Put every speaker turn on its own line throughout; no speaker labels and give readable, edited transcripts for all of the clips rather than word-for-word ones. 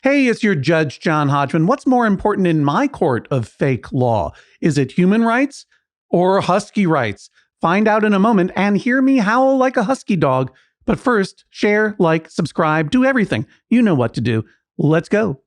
Hey, it's your Judge, John Hodgman. What's more important in my court of fake law? Is it human rights or husky rights? Find out in a moment and hear me howl like a husky dog. But first, share, like, subscribe, do everything. You know what to do. Let's go.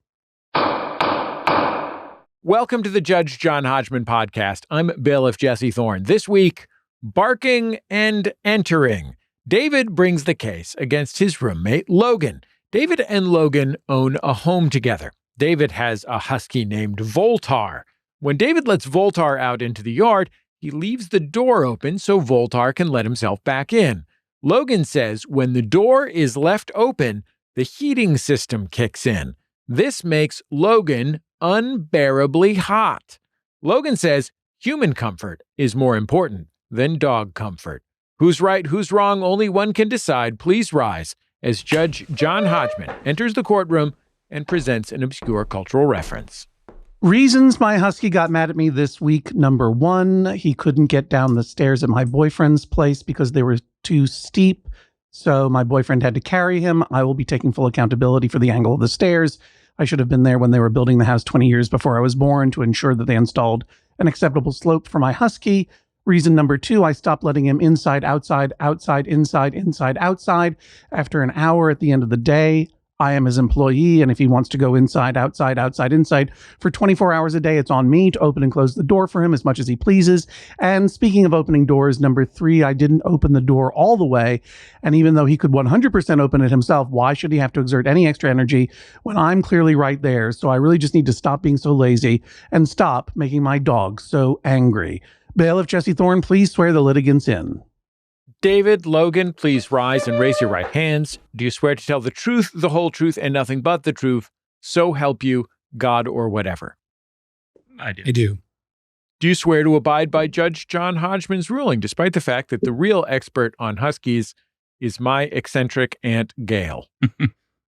Welcome to the Judge John Hodgman podcast. I'm bailiff Jesse Thorne. This week, barking and entering. David brings the case against his roommate, Logan. David and Logan own a home together. David has a husky named Voltar. When David lets Voltar out into the yard, he leaves the door open so Voltar can let himself back in. Logan says when the door is left open, the heating system kicks in. This makes Logan unbearably hot. Logan says human comfort is more important than dog comfort. Who's right, who's wrong, only one can decide. Please rise as Judge John Hodgman enters the courtroom and presents an obscure cultural reference.
Reasons my husky got mad at me this week. Number one, he couldn't get down the stairs at my boyfriend's place because they were too steep. So my boyfriend had to carry him. I will be taking full accountability for the angle of the stairs. I should have been there when they were building the house 20 years before I was born to ensure that they installed an acceptable slope for my husky. Reason number two, I stopped letting him inside, outside, outside, inside, inside, outside. After an hour at the end of the day, I am his employee, and if he wants to go inside, outside, outside, inside for 24 hours a day, it's on me to open and close the door for him as much as he pleases. And speaking of opening doors, number three, I didn't open the door all the way. And even though he could 100% open it himself, why should he have to exert any extra energy when I'm clearly right there? So I really just need to stop being so lazy and stop making my dog so angry. Bailiff Jesse Thorne, please swear the litigants in.
David, Logan, please rise and raise your right hands. Do you swear to tell the truth, the whole truth, and nothing but the truth, so help you, God or whatever?
I do.
Do you swear to abide by Judge John Hodgman's ruling, despite the fact that the real expert on huskies is my eccentric Aunt Gail?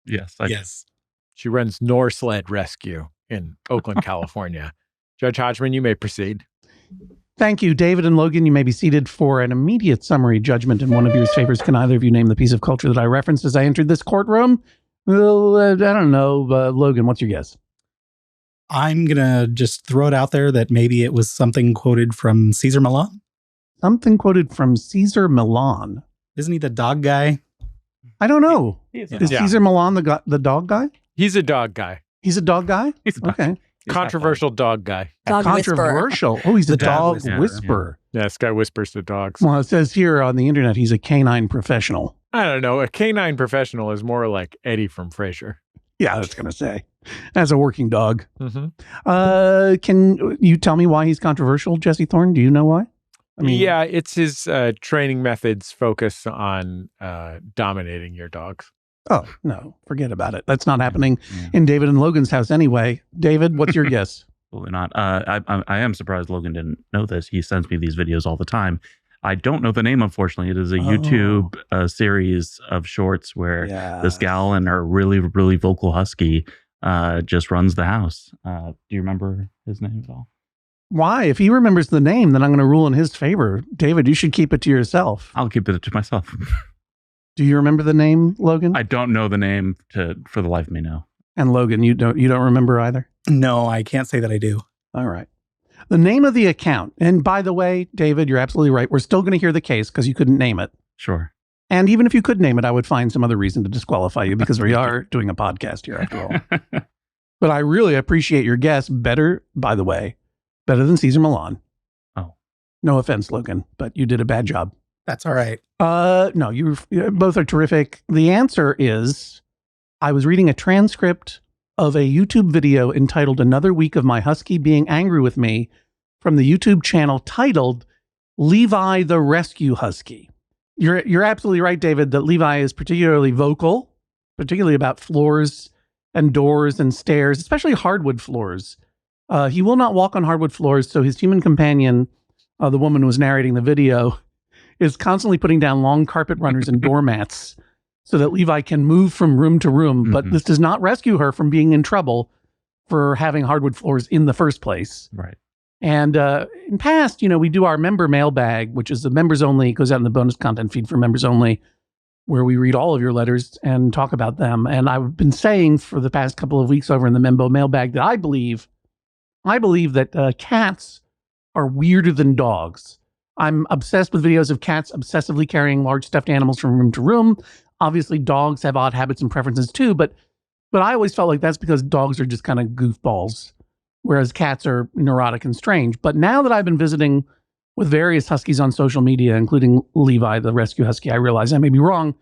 Yes.
Yes.
She runs Norsled Rescue in Oakland, California. Judge Hodgman, you may proceed.
Thank you, David and Logan. You may be seated for an immediate summary judgment in one of your favors. Can either of you name the piece of culture that I referenced as I entered this courtroom? Well, I don't know. Logan, what's your guess?
I'm going to just throw it out there that maybe it was something quoted from Caesar Milan.
Something quoted from Caesar Milan.
Isn't he the dog guy?
I don't know.
Is
Caesar Milan the dog guy?
He's a dog guy.
He's a dog guy?
He's a dog.
Okay.
Controversial dog guy.
Dog
Controversial. Oh, he's a
The dog
dog
whisperer,
whisperer.
Yeah, this guy whispers to dogs.
Well, it says here on the internet he's a canine professional.
I don't know. A canine professional is more like Eddie from Frasier.
Yeah, I was going to say. As a working dog.
Mm-hmm.
Can you tell me why he's controversial, Jesse Thorne? Do you know why?
Yeah, it's his training methods focus on dominating your dogs.
Oh, no, forget about it. That's not happening in David and Logan's house anyway. David, what's your guess?
Absolutely not. I am surprised Logan didn't know this. He sends me these videos all the time. I don't know the name, unfortunately. It is a YouTube series of shorts where this gal and her really, really vocal husky just runs the house. Do you remember his name at all?
Why? If he remembers the name, then I'm going to rule in his favor. David, you should keep it to yourself.
I'll keep it to myself.
Do you remember the name, Logan?
I don't know the name for the life of me now.
And Logan, you don't remember either?
No, I can't say that I do.
All right. The name of the account. And by the way, David, you're absolutely right. We're still going to hear the case because you couldn't name it.
Sure.
And even if you could name it, I would find some other reason to disqualify you because we are doing a podcast here after all. But I really appreciate your guess. Better than Caesar Milan.
Oh.
No offense, Logan, but you did a bad job.
That's all right.
No, you both are terrific. The answer is I was reading a transcript of a YouTube video entitled Another Week of My Husky Being Angry with Me from the YouTube channel titled Levi the Rescue Husky. You're absolutely right, David, that Levi is particularly vocal, particularly about floors and doors and stairs, especially hardwood floors. He will not walk on hardwood floors, so his human companion, the woman who was narrating the video, is constantly putting down long carpet runners and doormats so that Levi can move from room to room. But this does not rescue her from being in trouble for having hardwood floors in the first place.
Right.
And in past, we do our member mailbag, which is the members only, goes out in the bonus content feed for members only. where we read all of your letters and talk about them. And I've been saying for the past couple of weeks over in the Membo mailbag that I believe that cats are weirder than dogs. I'm obsessed with videos of cats obsessively carrying large stuffed animals from room to room. Obviously, dogs have odd habits and preferences too, but I always felt like that's because dogs are just kind of goofballs, whereas cats are neurotic and strange. But now that I've been visiting with various Huskies on social media, including Levi, the rescue Husky, I realize I may be wrong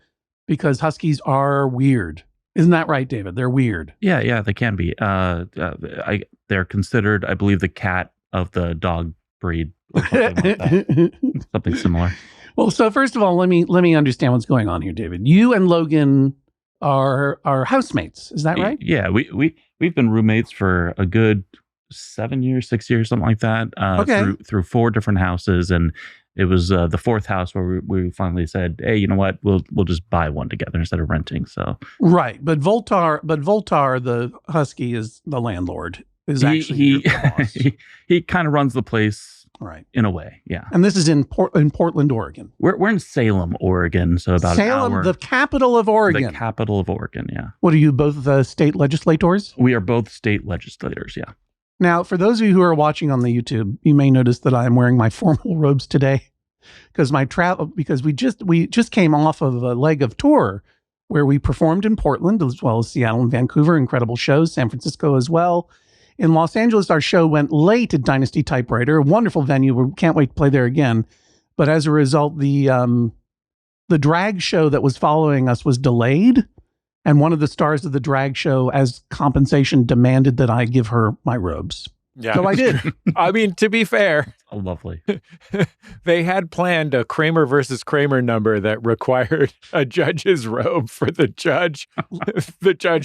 because Huskies are weird. Isn't that right, David? They're weird.
Yeah, they can be. They're considered, I believe, the cat of the dog breed, or something like that. Something similar.
Well, so first of all, let me understand what's going on here, David. You and Logan are housemates. Is that right?
Yeah, we've been roommates for a good 7 years, 6 years, something like that. Through 4 different houses, and it was the 4th house where we finally said, "Hey, you know what? We'll just buy one together instead of renting." So right,
but Voltar, the Husky, is the landlord. Is actually your boss.
he kind of runs the place,
right?
In a way, yeah.
And this is in Portland, Oregon.
We're in Salem, Oregon, so about
Salem,
an hour.
the capital of Oregon.
The capital of Oregon, yeah.
What are you, both state legislators?
We are both state legislators, yeah.
Now, for those of you who are watching on the YouTube, you may notice that I am wearing my formal robes today because we just came off of a leg of tour where we performed in Portland as well as Seattle and Vancouver, incredible shows, San Francisco as well. In Los Angeles, our show went late at Dynasty Typewriter, a wonderful venue. We can't wait to play there again. But as a result, the drag show that was following us was delayed. And one of the stars of the drag show, as compensation, demanded that I give her my robes.
Yeah.
So I did.
I mean, to be fair,
oh, lovely.
They had planned a Kramer versus Kramer number that required a judge's robe for the judge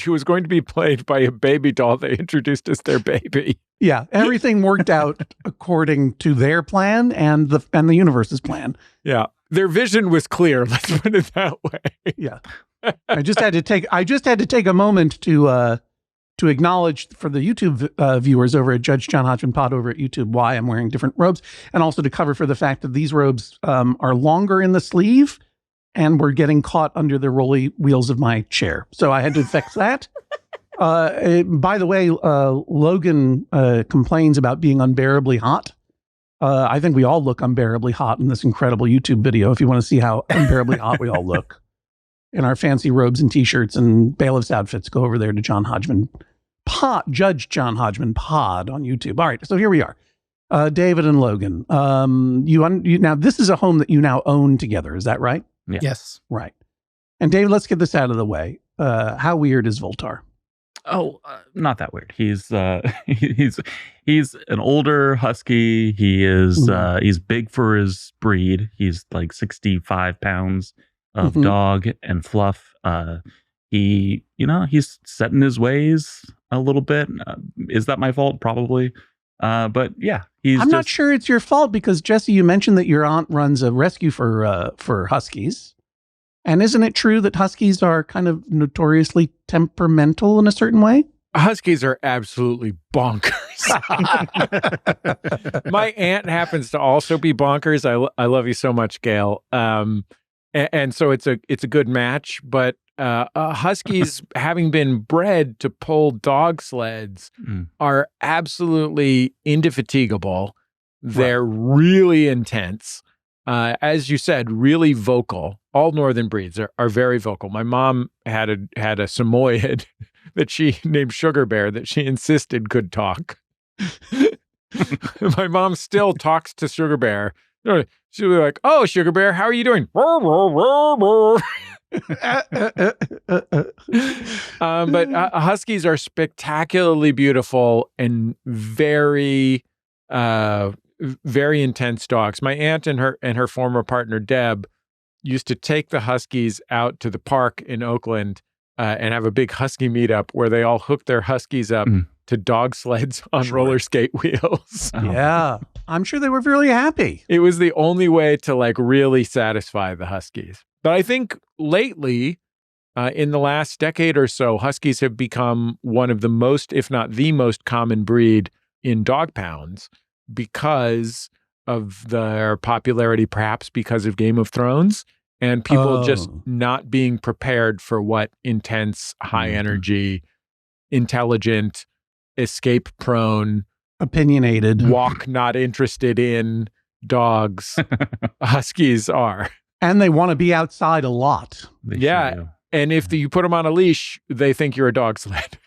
who was going to be played by a baby doll they introduced as their baby.
Yeah, everything worked out according to their plan and the universe's plan.
Yeah, their vision was clear. Let's put it that way.
Yeah, I just had to take a moment to acknowledge for the YouTube viewers over at Judge John Hodgman Pod over at YouTube why I'm wearing different robes, and also to cover for the fact that these robes are longer in the sleeve and were getting caught under the rolly wheels of my chair. So I had to fix that. By the way, Logan complains about being unbearably hot. I think we all look unbearably hot in this incredible YouTube video if you want to see how unbearably hot we all look in our fancy robes and T-shirts and bailiff's outfits. Go over there to John Hodgman Pod, Judge John Hodgman Pod on YouTube. All right, so here we are. David and Logan. Now, this is a home that you now own together. Is that right?
Yeah.
Yes.
Right. And David, let's get this out of the way. How weird is Voltar?
Oh, not that weird. He's an older Husky. He is he's big for his breed. He's like 65 pounds of dog and fluff. He's set in his ways a little bit. Is that my fault? Probably. But yeah, I'm
not sure it's your fault because Jesse, you mentioned that your aunt runs a rescue for Huskies. And isn't it true that Huskies are kind of notoriously temperamental in a certain way?
Huskies are absolutely bonkers. My aunt happens to also be bonkers. I love you so much, Gail. And so it's a good match. But Huskies, having been bred to pull dog sleds, are absolutely indefatigable. They're really intense. As you said, really vocal. All northern breeds are very vocal. My mom had a Samoyed that she named Sugar Bear that she insisted could talk. My mom still talks to Sugar Bear. She'll be like, "Oh, Sugar Bear, how are you doing?" But Huskies are spectacularly beautiful and very very intense dogs. My aunt and her former partner Deb used to take the Huskies out to the park in Oakland and have a big Husky meetup where they all hooked their Huskies up to dog sleds on roller skate wheels.
Yeah, I'm sure they were really happy.
It was the only way to like really satisfy the Huskies. But I think lately, in the last decade or so, Huskies have become one of the most, if not the most common breed in dog pounds, because of their popularity, perhaps because of Game of Thrones and people just not being prepared for what intense, high energy, intelligent, escape prone,
opinionated,
walk not interested in dogs huskies are.
And they want to be outside a lot.
Yeah. And if you put them on a leash, they think you're a dog sled.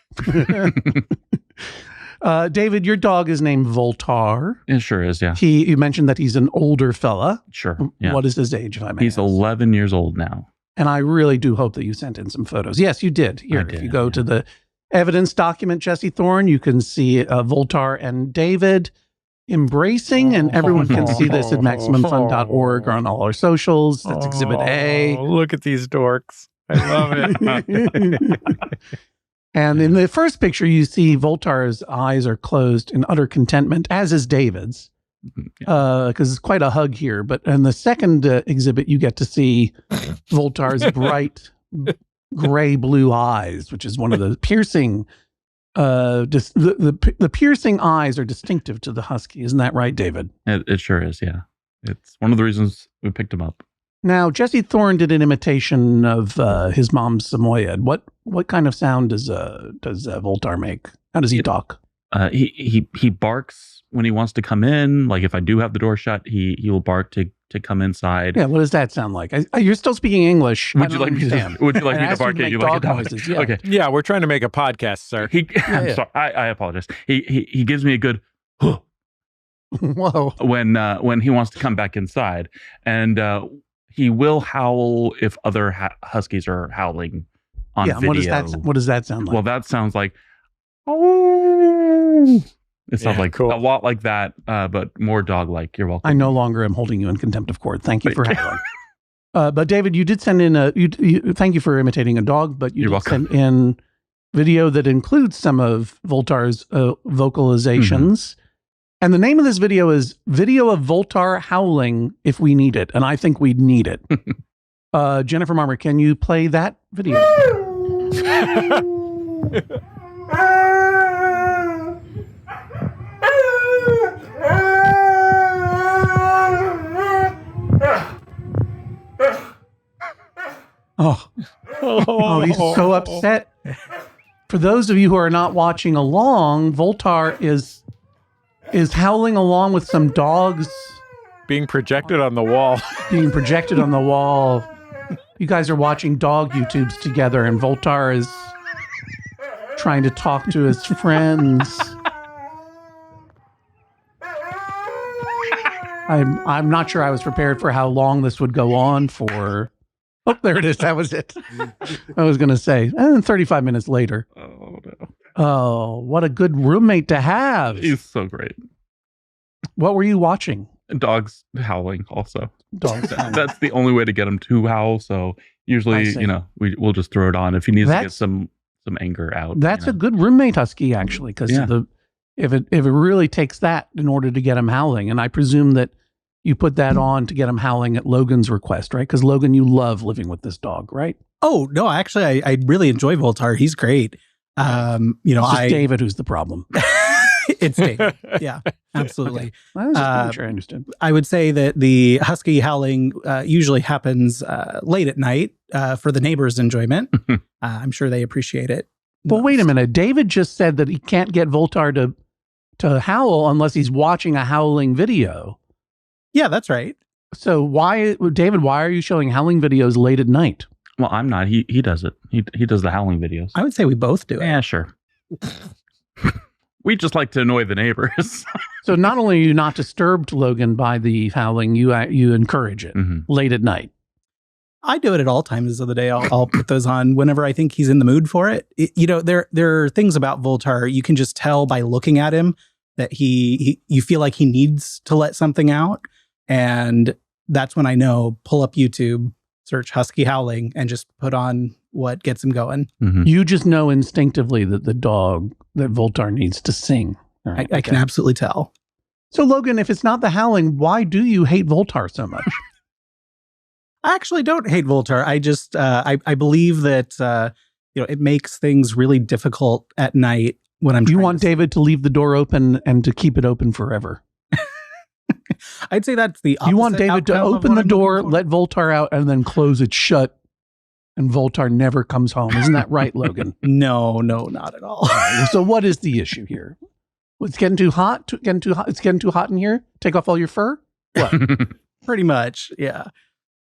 David, your dog is named Voltar.
It sure is, yeah.
You mentioned that he's an older fella.
Sure. Yeah.
What is his age, if I may
He's
ask?
11 years old now.
And I really do hope that you sent in some photos. Yes, you did. Here, if you go to the evidence document, Jesse Thorne, you can see Voltar and David embracing, and everyone can see this at MaximumFun.org or on all our socials. That's Exhibit A.
Look at these dorks. I love it.
And in the first picture, you see Voltar's eyes are closed in utter contentment, as is David's, because it's quite a hug here. But in the second exhibit, you get to see Voltar's bright gray blue eyes, which is one of the piercing. The piercing eyes are distinctive to the husky. Isn't that right, David?
It sure is, yeah. It's one of the reasons we picked him up.
Now, Jesse Thorne did an imitation of his mom's Samoyed. What kind of sound does Voltar make? How does he talk?
He barks when he wants to come in. Like if I do have the door shut, he will bark to come inside.
Yeah, what does that sound like? You're still speaking English.
Would you like me to bark at you like a dog?
Noises, yeah.
Okay.
Yeah, we're trying to make a podcast, sir.
I'm sorry. I apologize. He gives me a good
whoa
when he wants to come back inside, and he will howl if other huskies are howling on video.
What does that sound like?
Well, that sounds like oh. It sounds like
cool.
A lot like that, but more dog-like. You're welcome.
I no longer am holding you in contempt of court. Thank you for having. But David, you did send in thank you for imitating a dog, but you did send in video that includes some of Voltar's vocalizations. And the name of this video is Video of Voltar Howling If We Need It. And I think we'd need it. Jennifer Marmer, can you play that video? Oh, he's so upset. For those of you who are not watching along, Voltar is howling along with some dogs
being projected on the wall.
You guys are watching dog YouTubes together, and Voltar is trying to talk to his friends. I'm not sure I was prepared for how long this would go on for. Oh, there it is. That was it. I was going to say, and then 35 minutes later.
Oh, no.
Oh, what a good roommate to have.
He's so great.
What were you watching?
Dogs howling also.
Dogs howling.
That's the only way to get him to howl. So usually, we'll just throw it on if he needs to get some anger out.
That's a good roommate husky, actually, because if it really takes that in order to get him howling, and I presume that you put that on to get him howling at Logan's request, right? Because Logan, you love living with this dog, right?
Oh no, actually, I really enjoy Voltar. He's great.
It's just David who's the problem.
It's David. Yeah, absolutely.
Okay. I was just sure I understood.
I would say that the husky howling usually happens late at night for the neighbors' enjoyment. I'm sure they appreciate it.
Well, wait a minute. David just said that he can't get Voltar to howl unless he's watching a howling video.
Yeah, that's right.
So David, why are you showing howling videos late at night?
Well, I'm not. He does it. He does the howling videos.
I would say we both do it.
Yeah, sure. We just like to annoy the neighbors.
So not only are you not disturbed, Logan, by the howling, you encourage it late at night.
I do it at all times of the day. I'll put those on whenever I think he's in the mood for it. There are things about Voltar you can just tell by looking at him that you feel like he needs to let something out. And that's when I know, pull up YouTube, search husky howling, and just put on what gets him going.
You just know instinctively that the dog, that Voltar needs to sing. Right,
I can absolutely tell.
So Logan, if it's not the howling, why do you hate Voltar so much?
I actually don't hate Voltar. I just, I believe that, it makes things really difficult at night when I'm
You want David to leave the door open and to keep it open forever.
I'd say that's the opposite.
You want David to open the door, let Voltar out, and then close it shut, and Voltar never comes home. Isn't that right, Logan?
No, not at all.
So what is the issue here? It's getting too hot. It's getting too hot in here. Take off all your fur. What?
Pretty much, yeah.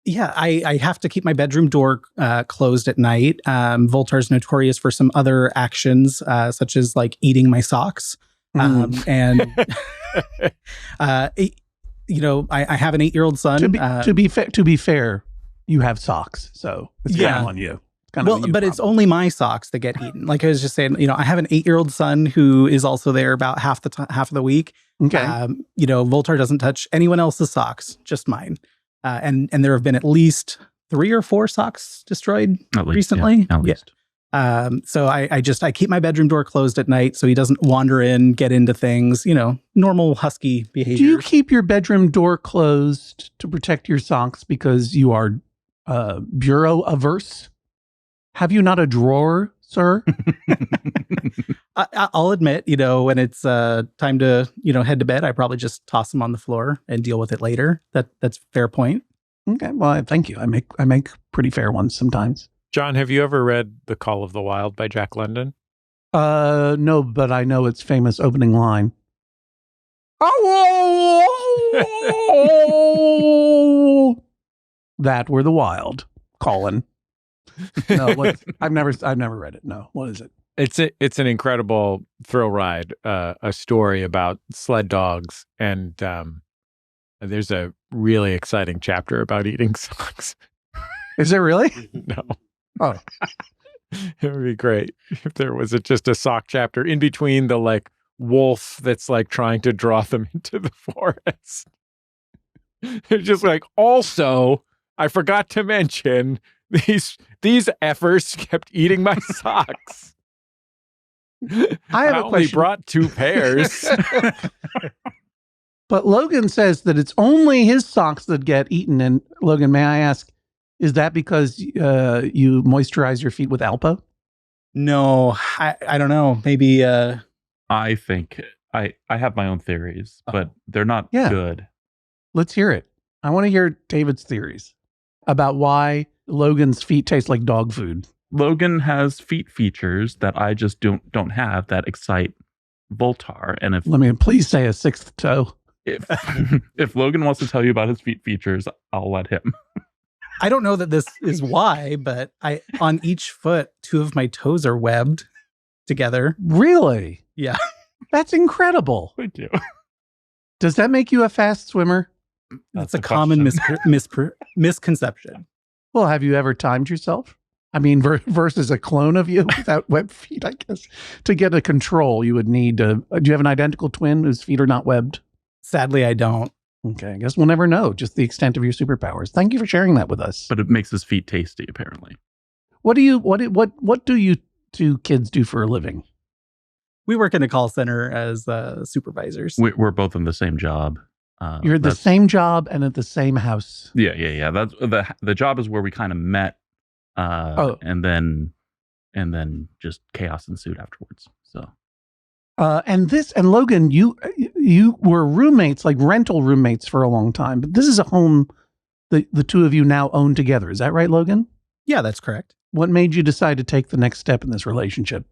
Yeah, I have to keep my bedroom door closed at night. Voltar's notorious for some other actions, such as like eating my socks. And, you know, I have an 8-year-old son.
To be fair, you have socks. So it's kind of on you.
But it's only my socks that get eaten. Like I was just saying, you know, I have an 8-year-old son who is also there about half of the week.
Okay.
You know, Voltar doesn't touch anyone else's socks, just mine. And there have been at least 3 or 4 socks destroyed recently.
Yeah, at least.
So I keep my bedroom door closed at night so he doesn't wander in, get into things, you know, normal husky behavior.
Do you keep your bedroom door closed to protect your socks because you are bureau averse? Have you not a drawer, sir?
I'll admit, you know, when it's time to, you know, head to bed, I probably just toss them on the floor and deal with it later. That's a fair point.
Okay, well, thank you. I make pretty fair ones sometimes.
John, have you ever read The Call of the Wild by Jack London?
No, but I know its famous opening line. That were the wild, Colin. No, I've never read it. No, what is it?
It's an incredible thrill ride, a story about sled dogs, and there's a really exciting chapter about eating socks.
Is there really?
No.
Oh,
it would be great if there was just a sock chapter in between the like wolf that's like trying to draw them into the forest. It's just like, also, I forgot to mention these efforts kept eating my socks.
I
only brought 2 pairs.
But Logan says that it's only his socks that get eaten. And Logan, may I ask, is that because you moisturize your feet with Alpo?
No, I don't know. Maybe.
I think I have my own theories, but they're not good.
Let's hear it. I want to hear David's theories about why Logan's feet taste like dog food.
Logan has feet features that I just don't have that excite Voltar. And
let me please say a 6th toe.
If Logan wants to tell you about his feet features, I'll let him.
I don't know that this is why, but on each foot, 2 of my toes are webbed together.
Really?
Yeah.
That's incredible.
Thank you.
Does that make you a fast swimmer?
That's a common misconception.
Well, have you ever timed yourself? I mean, versus a clone of you without webbed feet, I guess. To get a control, you would need to... do you have an identical twin whose feet are not webbed?
Sadly, I don't.
Okay, I guess we'll never know just the extent of your superpowers. Thank you for sharing that with us.
But it makes his feet tasty, apparently.
What do you 2 kids do for a living?
We work in a call center as supervisors.
We're both in the same job.
You're at the same job and at the same house.
Yeah. That's the job is where we kind of met, and then just chaos ensued afterwards. So,
and Logan, you were roommates, like rental roommates, for a long time. But this is a home that the 2 of you now own together. Is that right, Logan?
Yeah, that's correct.
What made you decide to take the next step in this relationship?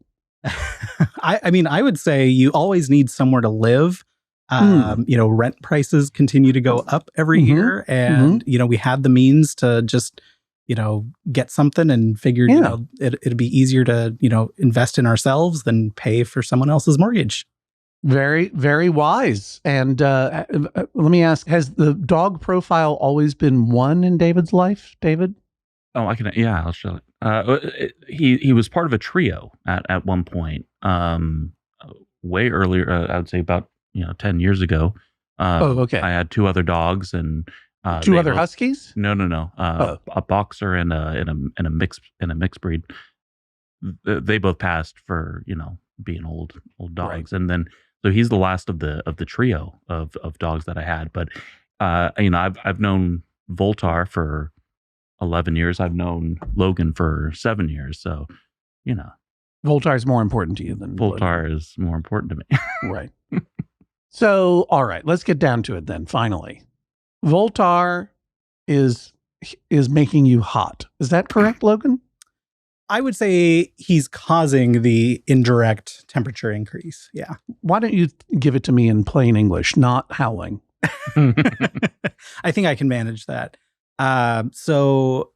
I mean, I would say you always need somewhere to live. You know, rent prices continue to go up every year. And, you know, we had the means to just, you know, get something and figured, you know, it'd be easier to, you know, invest in ourselves than pay for someone else's mortgage.
Very, very wise. And let me ask, has the dog profile always been one in David's life, David?
Oh, I'll show it. He was part of a trio at one point, way earlier, I would say about 10 years ago.
Okay.
I had 2 other dogs and
2 other huskies?
No. A boxer and a mixed breed. They both passed for being old dogs, right. And then so he's the last of the trio of dogs that I had. But I've known Voltar for 11 years. I've known Logan for 7 years. So Voltar
is more important to you than
Voltar is more important to me.
Right. So, all right, let's get down to it then, finally. Voltar is making you hot. Is that correct, Logan?
I would say he's causing the indirect temperature increase. Yeah.
Why don't you give it to me in plain English, not howling?
I think I can manage that. So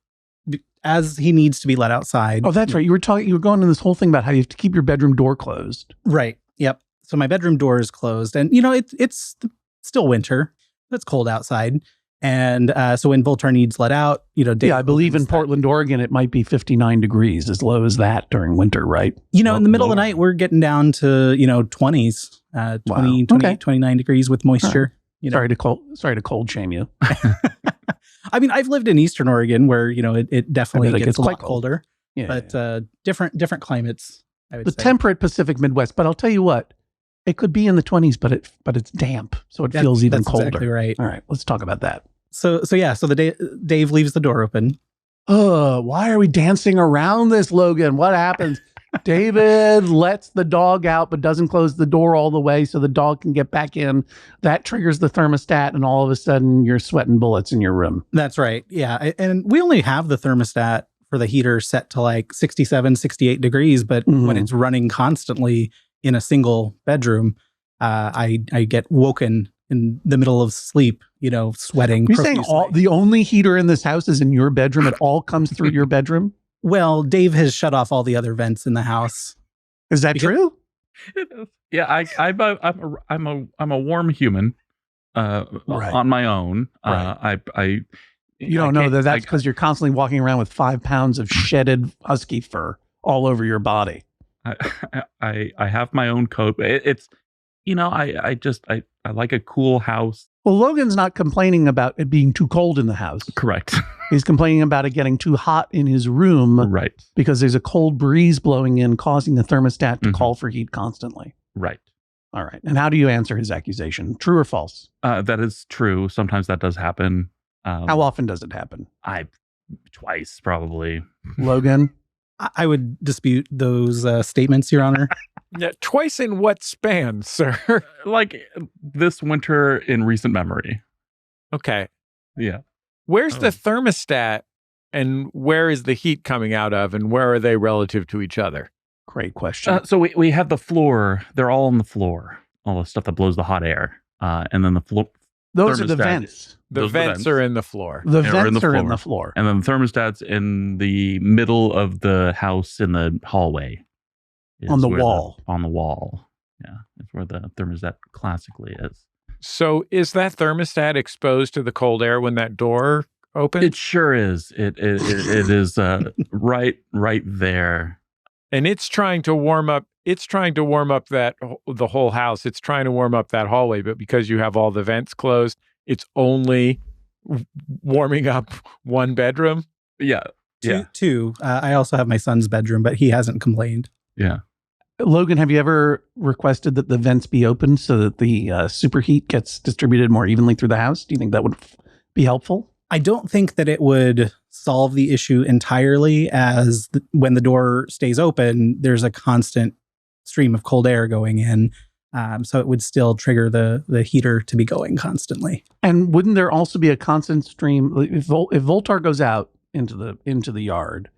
as he needs to be let outside.
Oh, that's right. You were going into this whole thing about how you have to keep your bedroom door closed.
Right. Yep. So my bedroom door is closed, and it's still winter. It's cold outside. And so when Voltar needs let out, Dave
I believe in Portland, Oregon, it might be 59 degrees, as low as that during winter, right?
In the middle of the night, we're getting down to, 20s, 29 degrees with moisture.
Sorry to cold shame you.
I mean, I've lived in Eastern Oregon where, it definitely gets a lot colder,
yeah,
but different climates, I would say.
The temperate Pacific Midwest. But I'll tell you what, it could be in the 20s, but it's damp, so it feels even colder.
Exactly right.
All right, let's talk about that.
So Dave leaves the door open.
Why are we dancing around this, Logan? What happens? David lets the dog out, but doesn't close the door all the way so the dog can get back in. That triggers the thermostat, and all of a sudden you're sweating bullets in your room.
That's right. Yeah. And we only have the thermostat for the heater set to like 67, 68 degrees. But when it's running constantly in a single bedroom, I get woken in the middle of sleep, sweating.
You're saying the only heater in this house is in your bedroom? It all comes through your bedroom?
Well, Dave has shut off all the other vents in the house.
Is that true?
Yeah, I'm a warm human on my own.
Right. You don't know that's because you're constantly walking around with 5 pounds of shedded husky fur all over your body.
I have my own coat. It's I like a cool house.
Well, Logan's not complaining about it being too cold in the house.
Correct.
He's complaining about it getting too hot in his room.
Right.
Because there's a cold breeze blowing in, causing the thermostat to call for heat constantly.
Right.
All right. And how do you answer his accusation? True or false?
That is true. Sometimes that does happen.
How often does it happen?
Twice, probably.
Logan?
I would dispute those statements, Your Honor.
Yeah, twice in what span, sir?
Like this winter in recent memory.
Okay.
Yeah.
Where's the thermostat, and where is the heat coming out of, and where are they relative to each other?
Great question.
So we have the floor. They're all on the floor. All the stuff that blows the hot air. And then the floor.
Those are the vents.
The vents are in the floor.
The vents are in the floor.
And then the thermostat's in the middle of the house in the hallway.
On the wall.
On the wall. Yeah. That's where the thermostat classically is.
So is that thermostat exposed to the cold air when that door opens?
It sure is. It is right there.
And it's trying to warm up. It's trying to warm up the whole house. It's trying to warm up that hallway, but because you have all the vents closed, it's only warming up one bedroom.
Yeah.
Two. I also have my son's bedroom, but he hasn't complained.
Yeah.
Logan, have you ever requested that the vents be opened so that the superheat gets distributed more evenly through the house? Do you think that would be helpful?
I don't think that it would solve the issue entirely, as when the door stays open, there's a constant stream of cold air going in. So it would still trigger the heater to be going constantly.
And wouldn't there also be a constant stream if Voltar goes out into the yard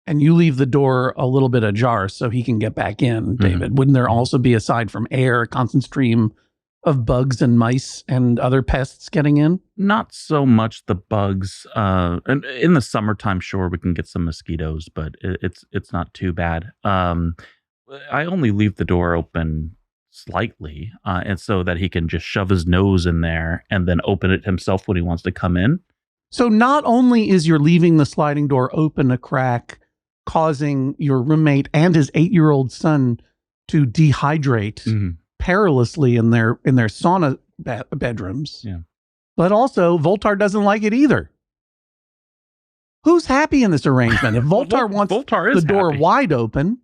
and you leave the door a little bit ajar so he can get back in, David, wouldn't there also be, aside from air, a constant stream of bugs and mice and other pests getting in?
Not so much the bugs. And in the summertime, sure, we can get some mosquitoes, but it's not too bad. I only leave the door open slightly, and so that he can just shove his nose in there and then open it himself when he wants to come in.
So not only is your leaving the sliding door open a crack causing your roommate and his 8-year-old son to dehydrate perilously in their sauna bedrooms, but also Voltar doesn't like it either. Who's happy in this arrangement? If Voltar wants the door wide open,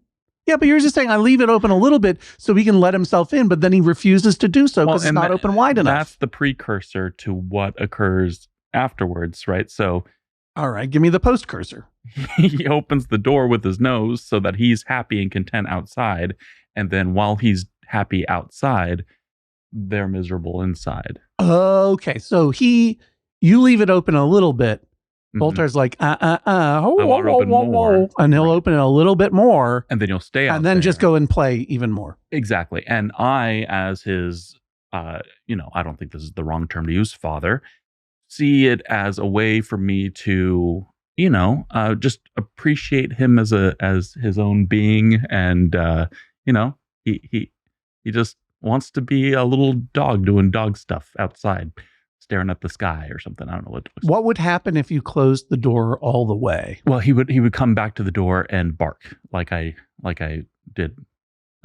yeah, but you're just saying I leave it open a little bit so he can let himself in, but then he refuses to do so because it's not open wide enough.
That's the precursor to what occurs afterwards, right? So,
all right, give me the post cursor.
He opens the door with his nose so that he's happy and content outside, and then while he's happy outside, they're miserable inside.
Okay, so you leave it open a little bit.
Mhm.
Voltar's like,
I want to open more.
and he'll
Right.
open it a little bit more,
And then you'll stay out
and then
there.
just go and play even more.
Exactly. And I, as his, I don't think this is the wrong term to use, father, see it as a way for me to, just appreciate him as his own being. And, he just wants to be a little dog doing dog stuff outside, staring at the sky or something. I don't know what.
What would happen if you closed the door all the way?
Well, he would come back to the door and bark like I did.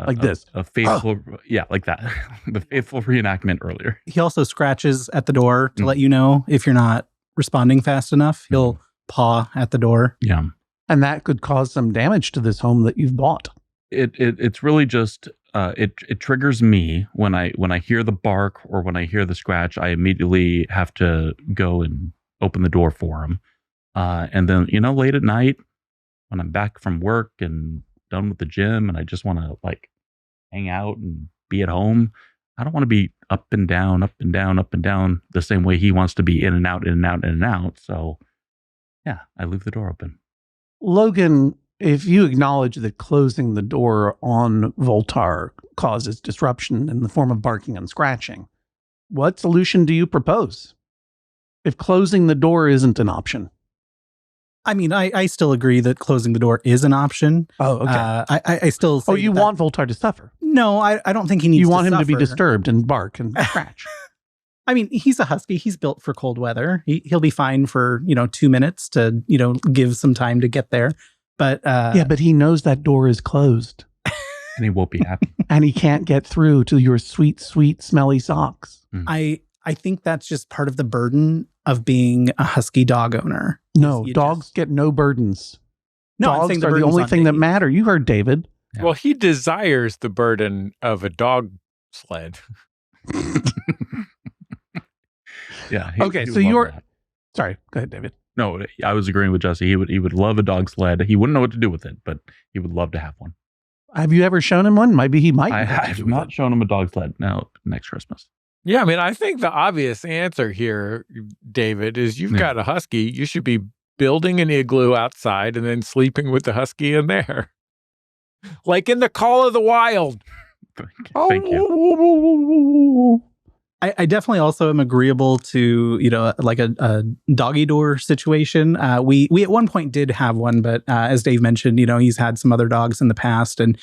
Like this.
A faithful, yeah, like that. The faithful reenactment earlier.
He also scratches at the door to
Mm.
let you know if you're not responding fast enough. He'll paw at the door.
Yeah.
And that could cause some damage to this home that you've bought.
It's really just it triggers me when I hear the bark or when I hear the scratch. I immediately have to go and open the door for him. And then late at night when I'm back from work and done with the gym and I just want to like hang out and be at home, I don't want to be up and down, up and down, up and down the same way he wants to be in and out, in and out, in and out. So yeah, I leave the door open.
Logan, if you acknowledge that closing the door on Voltar causes disruption in the form of barking and scratching, what solution do you propose if closing the door isn't an option?
I mean, I still agree that closing the door is an option.
Oh, okay.
I still say
you want Voltar to suffer.
No, I don't think he needs to
You want him to be
suffer.
disturbed and bark and scratch.
I mean, he's a husky. He's built for cold weather. He'll be fine for, 2 minutes to, give some time to get there. But
yeah, but he knows that door is closed.
And he won't be happy.
And he can't get through to your sweet, sweet, smelly socks.
I think that's just part of the burden of being a husky dog owner.
No, dogs get no burdens.
No, I'm
Dogs
saying the
are the
burden's
only
on
thing that
Dave.
matter. You heard David.
Yeah.
Well, he desires the burden of a dog sled.
Yeah.
Okay,
he
so
would love
you're-
that.
Sorry, go ahead, David.
No, I was agreeing with Jesse. He would love a dog sled. He wouldn't know what to do with it, but he would love to have one.
Have you ever shown him one? Maybe he might.
I
know what to
have
do with
not
it.
shown him a dog sled. Now, next Christmas.
Yeah, I mean, I think the obvious answer here, David, is you've
Yeah.
got a husky. You should be building an igloo outside and then sleeping with the husky in there. Like in the Call of the Wild.
Thank you.
I definitely also am agreeable to, like a doggy door situation. We at one point did have one, but as Dave mentioned, he's had some other dogs in the past, and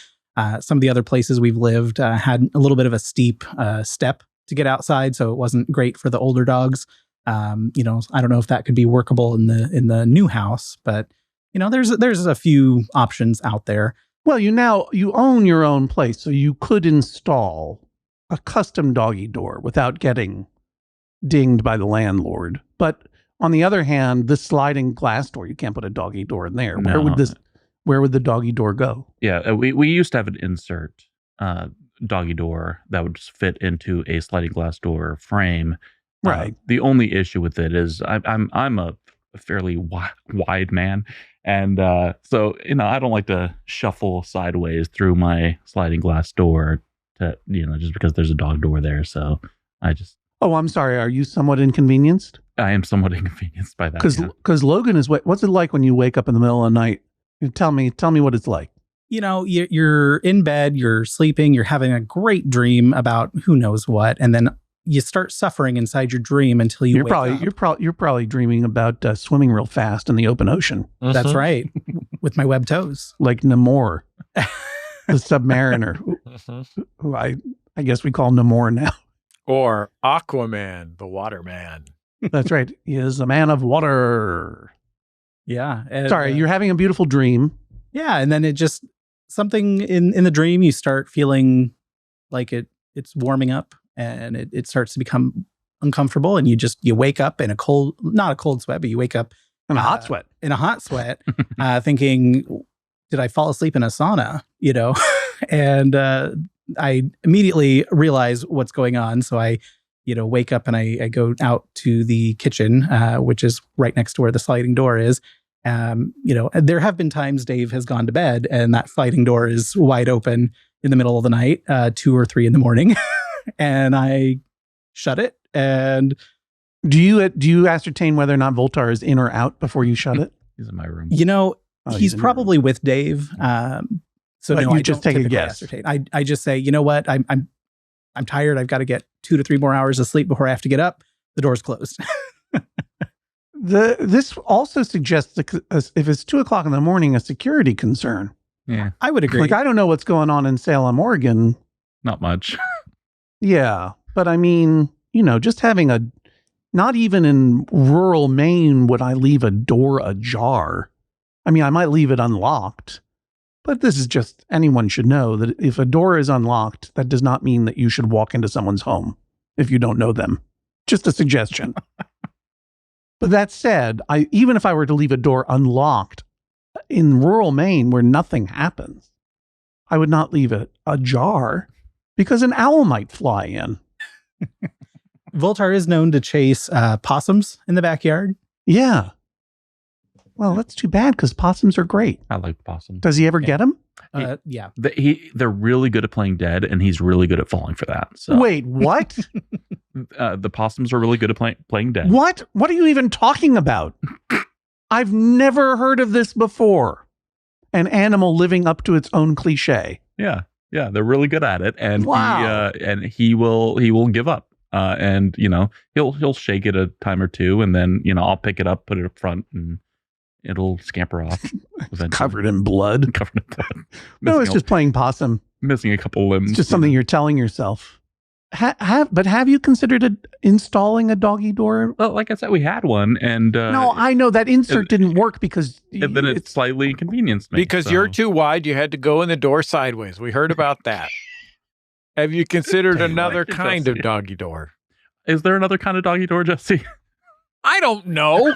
some of the other places we've lived had a little bit of a steep step to get outside, so it wasn't great for the older dogs. I don't know if that could be workable in the new house, but there's a few options out there.
Well, you own your own place, so you could install a custom doggy door without getting dinged by the landlord. But on the other hand, the sliding glass door, you can't put a doggy door in there.
No.
Where would the doggy door go?
Yeah, we used to have an insert doggy door that would just fit into a sliding glass door frame.
Right.
The only issue with it is I'm a fairly wide man, and so I don't like to shuffle sideways through my sliding glass door to just because there's a dog door there. So
Oh, I'm sorry. Are you somewhat inconvenienced?
I am somewhat inconvenienced by that.
Because Logan is what's it like when you wake up in the middle of the night? Tell me what it's like.
You're in bed, you're sleeping, you're having a great dream about who knows what, and then you start suffering inside your dream until you wake up.
You're probably dreaming about swimming real fast in the open ocean,
That's right, with my web toes.
like Namor, the submariner, who I guess we call Namor now.
Or Aquaman, the waterman.
That's right. He is a man of water.
Yeah. And,
Sorry, you're having a beautiful dream.
Yeah, and then it just something in the dream, you start feeling like it's warming up, and it starts to become uncomfortable, and you wake up in not a cold sweat, but you wake up
In a hot sweat.
in a hot sweat, thinking, did I fall asleep in a sauna? And I immediately realize what's going on. So I, wake up and I go out to the kitchen, which is right next to where the sliding door is. There have been times Dave has gone to bed and that sliding door is wide open in the middle of the night, 2 or 3 in the morning. and I shut it. And
do you ascertain whether or not Voltar is in or out before you shut it?
He's in my room.
He's probably with Dave. So
but
no,
you
I
just
don't
take a
typically
guess.
ascertain. I just say, you know what? I'm tired. I've got to get 2 to 3 more hours of sleep before I have to get up. The door's closed.
This also suggests if it's 2:00 in the morning, a security concern.
Yeah,
I would agree.
Like, I don't know what's going on in Salem, Oregon.
not much.
Yeah, but I mean, just having not even in rural Maine would I leave a door ajar. I mean, I might leave it unlocked, but this is just, anyone should know that if a door is unlocked, that does not mean that you should walk into someone's home if you don't know them. Just a suggestion. But that said, even if I were to leave a door unlocked in rural Maine where nothing happens, I would not leave it ajar because an owl might fly in.
Voltar is known to chase possums in the backyard.
Yeah. Well, that's too bad because possums are great.
I like possums.
Does he ever get them?
Yeah.
They're really good at playing dead, and he's really good at falling for that. So.
Wait, what?
The possums are really good at playing dead.
What? What are you even talking about? I've never heard of this before. An animal living up to its own cliche.
Yeah, they're really good at it, and
wow.
he will give up, and he'll shake it a time or two, and then I'll pick it up, put it up front, and it'll scamper off.
Covered in blood.
Covered in blood.
No, it's just playing possum.
Missing a couple limbs.
It's just something you're telling yourself. But have you considered installing a doggy door?
Well, like I said, we had one, and
no, I know that insert didn't work because
and then it slightly inconvenienced me.
Because you're too wide, you had to go in the door sideways. We heard about that. Have you considered another kind of doggy door?
Is there another kind of doggy door, Jesse?
I don't know.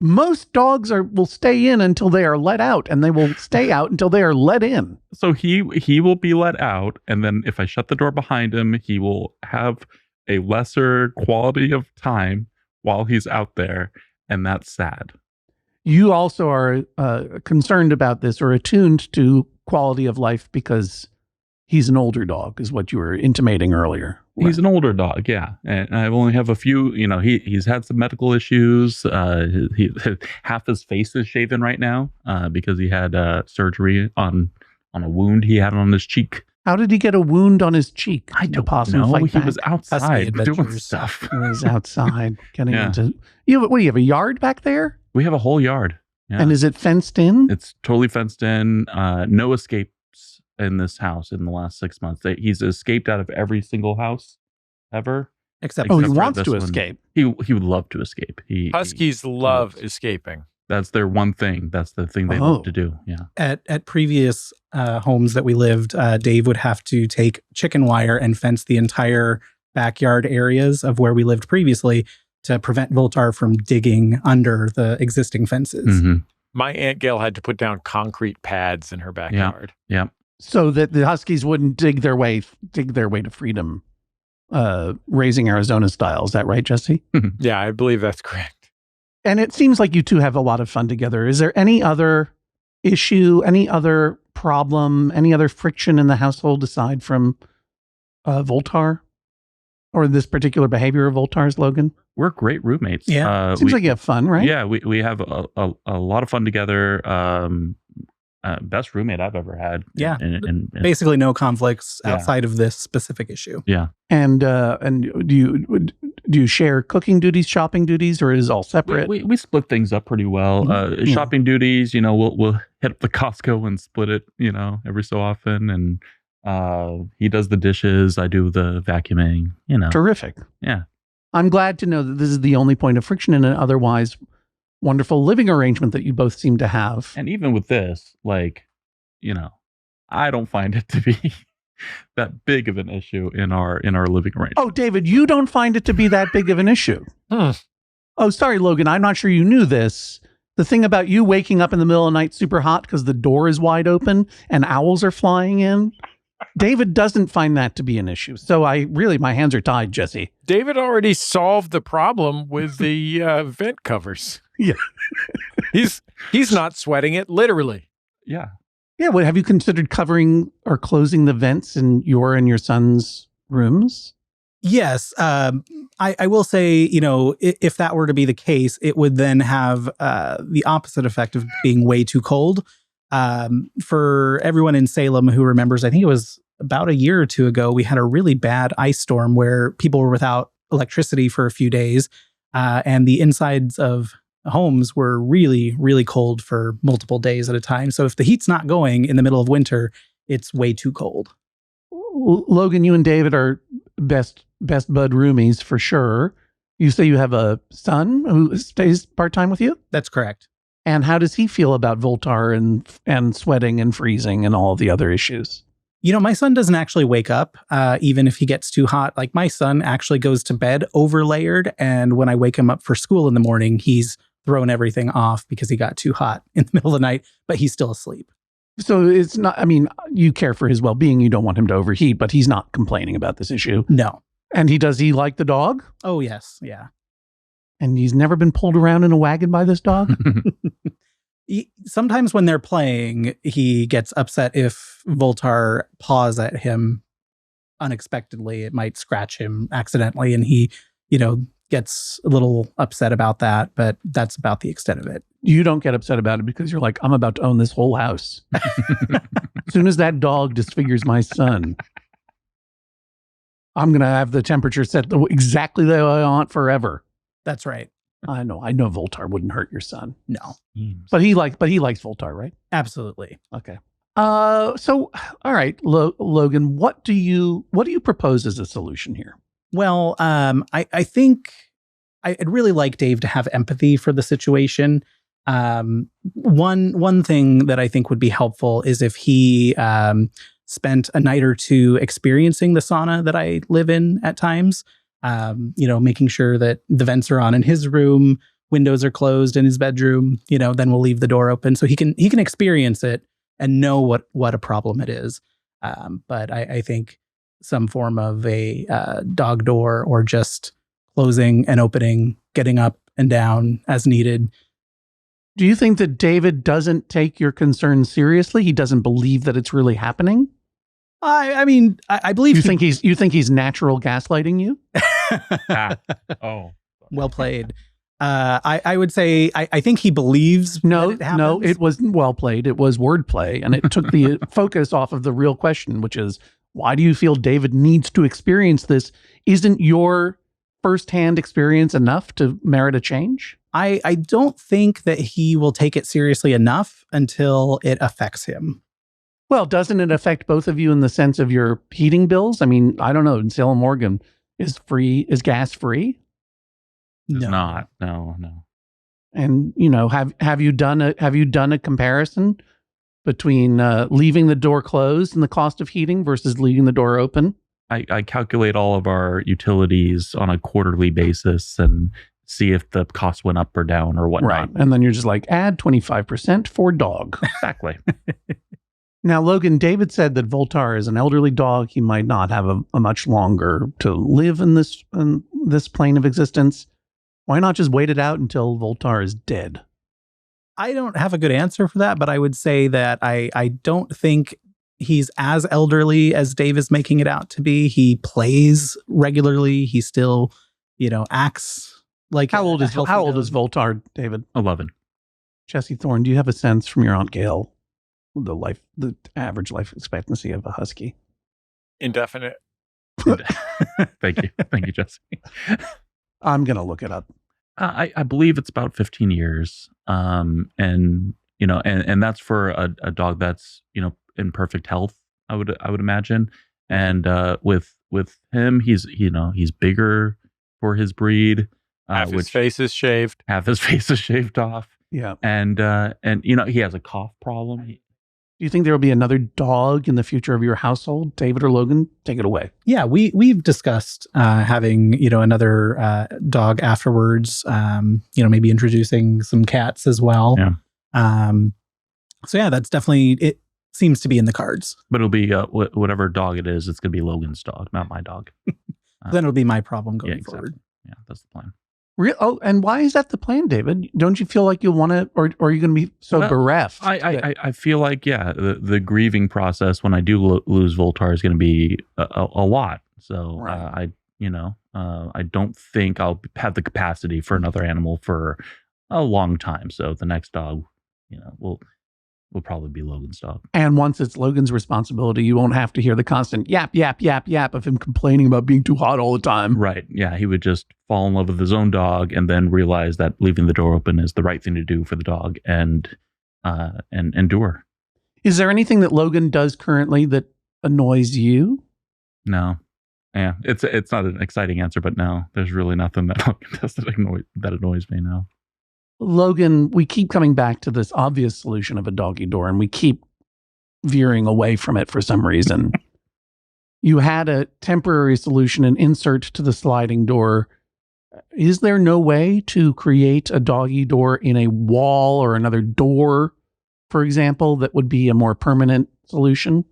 Most dogs will stay in until they are let out, and they will stay out until they are let in.
So he will be let out, and then if I shut the door behind him, he will have a lesser quality of time while he's out there, and that's sad.
You also are concerned about this or attuned to quality of life because he's an older dog, is what you were intimating earlier.
He's an older dog, yeah. And I only have a few, he's had some medical issues. He half his face is shaven right now because he had surgery on a wound he had on his cheek.
How did he get a wound on his cheek?
I don't know. He was outside doing stuff.
He was outside getting into... What do you have, a yard back there?
We have a whole yard. Yeah.
And is it fenced in?
It's totally fenced in. No escape in this house in the last 6 months. He's escaped out of every single house ever.
Except
he wants to escape.
He would love to escape.
Huskies love escaping.
That's their one thing. That's the thing they love to do. Yeah.
At previous homes that we lived, Dave would have to take chicken wire and fence the entire backyard areas of where we lived previously to prevent Voltar from digging under the existing fences.
Mm-hmm.
My Aunt Gail had to put down concrete pads in her backyard.
Yeah.
So that the Huskies wouldn't dig their way to freedom, raising Arizona style. Is that right, Jesse?
Yeah, I believe that's correct.
And it seems like you two have a lot of fun together. Is there any other issue, any other problem, any other friction in the household aside from Voltar or this particular behavior of Voltar's, Logan?
We're great roommates.
Yeah.
Seems like you have fun, right?
Yeah, we have a lot of fun together. Best roommate I've ever had.
Yeah.
And
basically no conflicts outside of this specific issue.
Yeah.
And do you share cooking duties, shopping duties, or is it all separate?
We split things up pretty well. Shopping duties, we'll hit up the Costco and split it, every so often. And he does the dishes, I do the vacuuming,
Terrific.
Yeah.
I'm glad to know that this is the only point of friction in an otherwise wonderful living arrangement that you both seem to have.
And even with this, I don't find it to be that big of an issue in our living arrangement.
Oh, David, you don't find it to be that big of an issue. Oh, sorry, Logan. I'm not sure you knew this. The thing about you waking up in the middle of the night super hot because the door is wide open and owls are flying in. David doesn't find that to be an issue. So my hands are tied, Jesse.
David already solved the problem with the vent covers.
Yeah.
He's not sweating it, literally.
Yeah.
Yeah. What have you considered covering or closing the vents in your and your son's rooms?
Yes. I will say, if that were to be the case, it would then have the opposite effect of being way too cold. For everyone in Salem who remembers, I think it was about a year or two ago, we had a really bad ice storm where people were without electricity for a few days, and the insides of homes were really, really cold for multiple days at a time. So if the heat's not going in the middle of winter, it's way too cold.
Logan, you and David are best bud roomies for sure. You say you have a son who stays part-time with you?
That's correct.
And how does he feel about Voltar and sweating and freezing and all of the other issues?
My son doesn't actually wake up, even if he gets too hot. Like, my son actually goes to bed overlayered, and when I wake him up for school in the morning, he's thrown everything off because he got too hot in the middle of the night, but he's still asleep.
So it's not, you care for his well-being. You don't want him to overheat, but he's not complaining about this issue.
No.
And does he like the dog?
Oh, yes. Yeah.
And he's never been pulled around in a wagon by this dog?
Sometimes when they're playing, he gets upset if Voltar paws at him unexpectedly. It might scratch him accidentally, and he, gets a little upset about that, but that's about the extent of it.
You don't get upset about it because you're like, I'm about to own this whole house. As soon as that dog disfigures my son, I'm going to have the temperature set exactly the way I want forever.
That's right.
I know Voltar wouldn't hurt your son.
No.
But he likes Voltar, right?
Absolutely.
Okay. So all right, Logan, what do you propose as a solution here?
Well, I think I'd really like Dave to have empathy for the situation. One thing that I think would be helpful is if he spent a night or two experiencing the sauna that I live in at times. Making sure that the vents are on in his room, windows are closed in his bedroom. Then we'll leave the door open so he can experience it and know what a problem it is. But I think some form of a dog door, or just closing and opening, getting up and down as needed.
Do you think that David doesn't take your concerns seriously? He doesn't believe that it's really happening? I believe
you
think he's natural gaslighting you.
Oh,
well played. I would say I think he believes.
No, it wasn't well played. It was wordplay, and it took the focus off of the real question, which is, why do you feel David needs to experience this? Isn't your firsthand experience enough to merit a change?
I don't think that he will take it seriously enough until it affects him.
Well, doesn't it affect both of you in the sense of your heating bills? I don't know. In Salem, Oregon, is gas free?
It's not. No.
And have you done a comparison between leaving the door closed and the cost of heating versus leaving the door open?
I calculate all of our utilities on a quarterly basis and see if the cost went up or down or whatnot.
Right. And then you're just like, add 25% for dog.
Exactly.
Now, Logan, David said that Voltar is an elderly dog. He might not have a much longer to live in this plane of existence. Why not just wait it out until Voltar is dead?
I don't have a good answer for that, but I would say that I don't think he's as elderly as Dave is making it out to be. He plays regularly. He still, acts like
How old is Voltar, David?
11.
Jesse Thorne, do you have a sense from your Aunt Gail the average life expectancy of a husky?
Indefinite.
Thank you, Jesse.
I'm gonna look it up.
I believe it's about 15 years. And that's for a dog that's in perfect health. I would imagine. And with him, he's bigger for his breed.
Half his face is shaved.
Half his face is shaved off.
Yeah.
And he has a cough problem.
Do you think there will be another dog in the future of your household? David or Logan, take it away.
Yeah, we've discussed having another dog afterwards. Maybe introducing some cats as well.
Yeah.
So yeah, that's definitely, it seems to be in the cards.
But it'll be whatever dog it is. It's gonna be Logan's dog, not my dog.
Then it'll be my problem going forward.
Yeah, that's the plan.
And why is that the plan, David? Don't you feel like you'll want to, or are you going to be so bereft?
I feel like, the grieving process when I do lose Voltar is going to be a lot. So
Right.
I don't think I'll have the capacity for another animal for a long time. So the next dog, will probably be Logan's dog.
And once it's Logan's responsibility, you won't have to hear the constant yap, yap, yap, yap of him complaining about being too hot all the time.
Right. Yeah. He would just fall in love with his own dog and then realize that leaving the door open is the right thing to do for the dog and endure.
Is there anything that Logan does currently that annoys you?
No. Yeah. It's not an exciting answer, but no, there's really nothing that Logan does that annoys me now.
Logan, we keep coming back to this obvious solution of a doggy door, and we keep veering away from it for some reason. You had a temporary solution, an insert to the sliding door. Is there no way to create a doggy door in a wall or another door, for example, that would be a more permanent solution?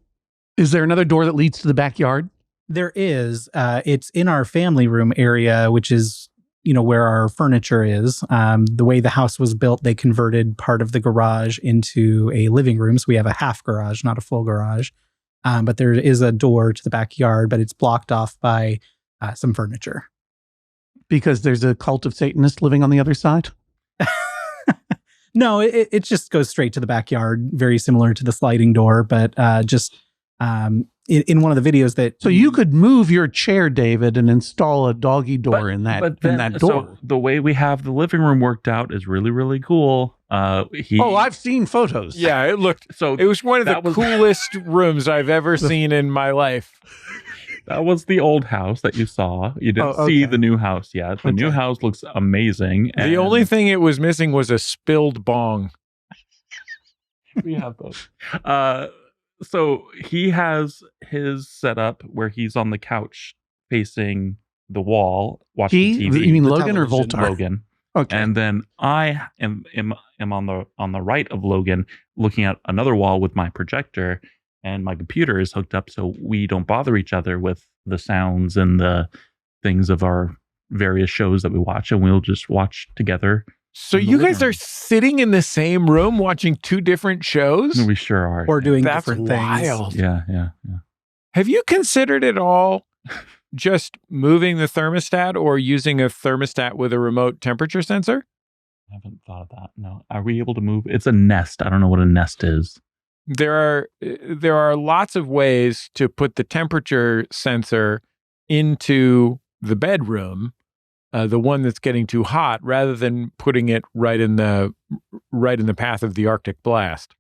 Is there another door that leads to the backyard?
There is. It's in our family room area, which is where our furniture is. The way the house was built, they converted part of the garage into a living room. So we have a half garage, not a full garage. But there is a door to the backyard, but it's blocked off by some furniture.
Because there's a cult of Satanists living on the other side?
No, it just goes straight to the backyard, very similar to the sliding door, but in one of the videos that...
So you could move your chair, David, and install a doggy door in that door.
So the way we have the living room worked out is really, really cool.
I've seen photos.
Yeah, it was one of the coolest rooms I've ever seen in my life.
That was the old house that you saw. You didn't see the new house yet. The new house looks amazing.
The only thing it was missing was a spilled bong.
We have those. So he has his setup where he's on the couch facing the wall watching TV.
You mean Logan or Voltar?
Logan.
Okay.
And then I am on the right of Logan looking at another wall with my projector, and my computer is hooked up so we don't bother each other with the sounds and the things of our various shows that we watch, and we'll just watch together.
So you guys are sitting in the same room watching two different shows?
We sure are.
Or doing different things.
Yeah.
Have you considered at all just moving the thermostat or using a thermostat with a remote temperature sensor?
I haven't thought of that. No. Are we able to move? It's a Nest. I don't know what a Nest is.
There are lots of ways to put the temperature sensor into the bedroom, the one that's getting too hot, rather than putting it right in the path of the Arctic blast.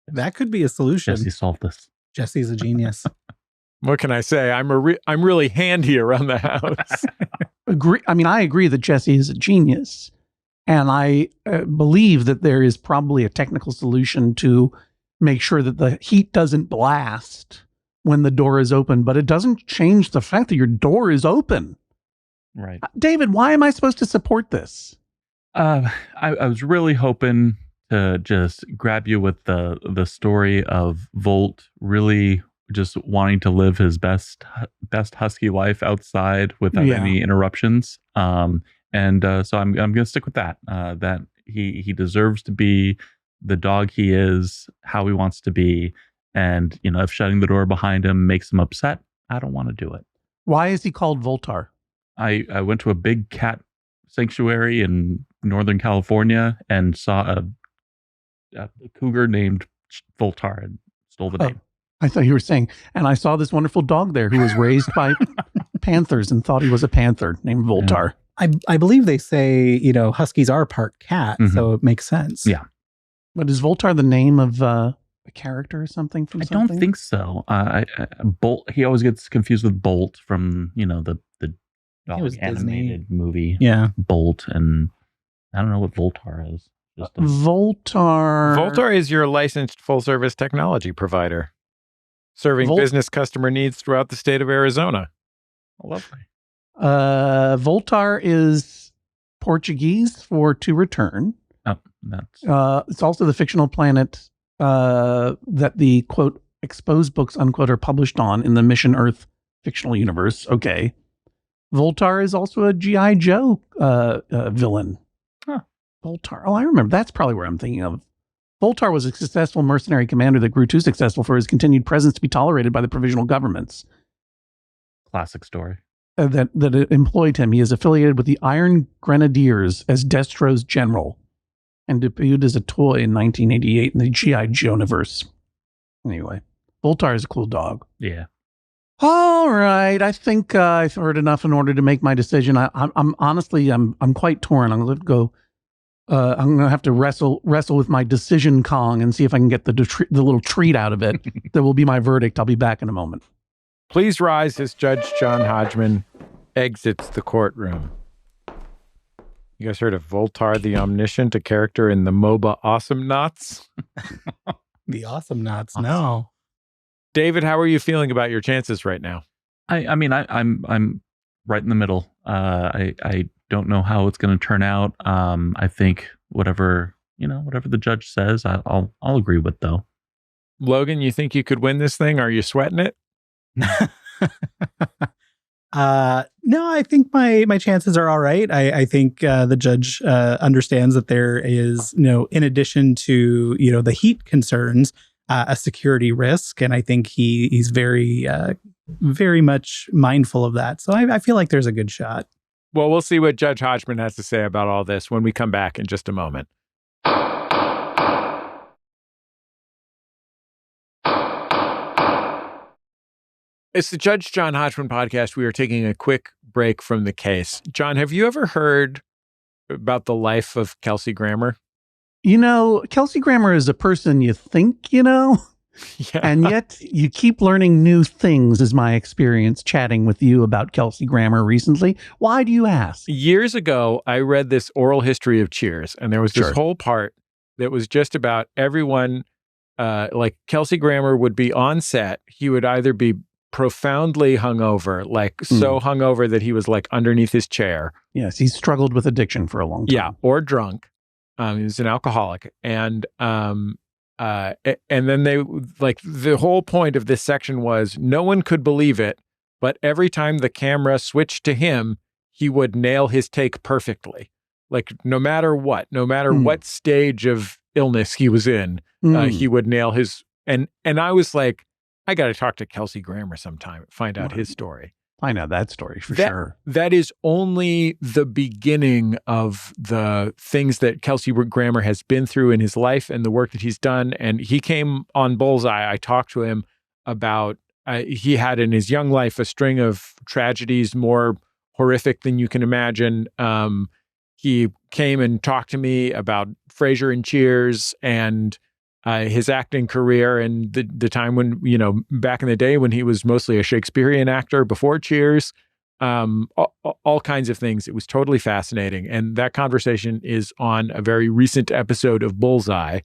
That could be a solution.
Jesse solved this.
Jesse's a genius.
What can I say? I'm really handy around the house.
I agree that Jesse is a genius, and I believe that there is probably a technical solution to make sure that the heat doesn't blast when the door is open, but it doesn't change the fact that your door is open.
Right.
David, why am I supposed to support this?
I was really hoping to just grab you with the story of Volt really just wanting to live his best husky life outside without any interruptions. So I'm going to stick with that. That he deserves to be the dog he is, how he wants to be, and if shutting the door behind him makes him upset, I don't want to do it.
Why is he called Voltar?
I went to a big cat sanctuary in Northern California and saw a cougar named Voltar and stole the name.
I thought you were saying, and I saw this wonderful dog there who was raised by panthers and thought he was a panther named Voltar.
I believe they say, huskies are part cat, so it makes sense.
Yeah.
But is Voltar the name of a character or something from something?
I don't think so. Bolt. He always gets confused with Bolt from the dog animated movie.
Yeah,
Bolt, and I don't know what Voltar is.
Voltar
is your licensed full service technology provider, serving business customer needs throughout the state of Arizona.
Lovely.
Voltar is Portuguese for to return.
Oh, that's
it's also the fictional planet that the quote exposed books unquote are published on in the Mission Earth fictional universe. Okay. Voltar is also a G.I. Joe villain.
Huh.
Voltar. Oh, I remember. That's probably where I'm thinking of. Voltar was a successful mercenary commander that grew too successful for his continued presence to be tolerated by the provisional governments.
Classic story.
that employed him. He is affiliated with the Iron Grenadiers as Destro's general and debuted as a toy in 1988 in the G.I. Joe-niverse. Anyway, Voltar is a cool dog.
Yeah.
All right. I think I've heard enough in order to make my decision. I'm honestly, I'm quite torn. I'm going to go. I'm going to have to wrestle with my decision Kong and see if I can get the little treat out of it. That will be my verdict. I'll be back in a moment.
Please rise as Judge John Hodgman exits the courtroom. You guys heard of Voltar the Omniscient, a character in the MOBA Awesome Knots?
The Awesome Knots, no.
David, how are you feeling about your chances right now?
I'm right in the middle. I don't know how it's going to turn out. I think whatever the judge says, I'll agree with, though.
Logan, you think you could win this thing? Are you sweating it?
No, I think my chances are all right. I think the judge understands that there is, in addition to, the heat concerns, a security risk. And I think he's very, very much mindful of that. So I feel like there's a good shot.
Well, we'll see what Judge Hodgman has to say about all this when we come back in just a moment. It's the Judge John Hodgman podcast. We are taking a quick break from the case. John, have you ever heard about the life of Kelsey Grammer?
Kelsey Grammer is a person you think you know,
Yeah.
and yet you keep learning new things, is my experience chatting with you about Kelsey Grammer recently. Why do you ask?
Years ago, I read this oral history of Cheers, and there was this whole part that was just about everyone, like Kelsey Grammer would be on set. He would either be profoundly hungover, so hungover that he was like underneath his chair.
Yes, he struggled with addiction for a long time.
Yeah, or drunk. He was an alcoholic, and then they the whole point of this section was no one could believe it, but every time the camera switched to him, he would nail his take perfectly. Like no matter what stage of illness he was in, he would nail his. And I was like, I got to talk to Kelsey Grammer sometime, find out his story.
I know that story for sure.
That is only the beginning of the things that Kelsey Grammer has been through in his life and the work that he's done. And he came on Bullseye. I talked to him about, he had in his young life a string of tragedies more horrific than you can imagine. He came and talked to me about Frasier and Cheers and his acting career and the time when, back in the day when he was mostly a Shakespearean actor before Cheers, all kinds of things. It was totally fascinating. And that conversation is on a very recent episode of Bullseye.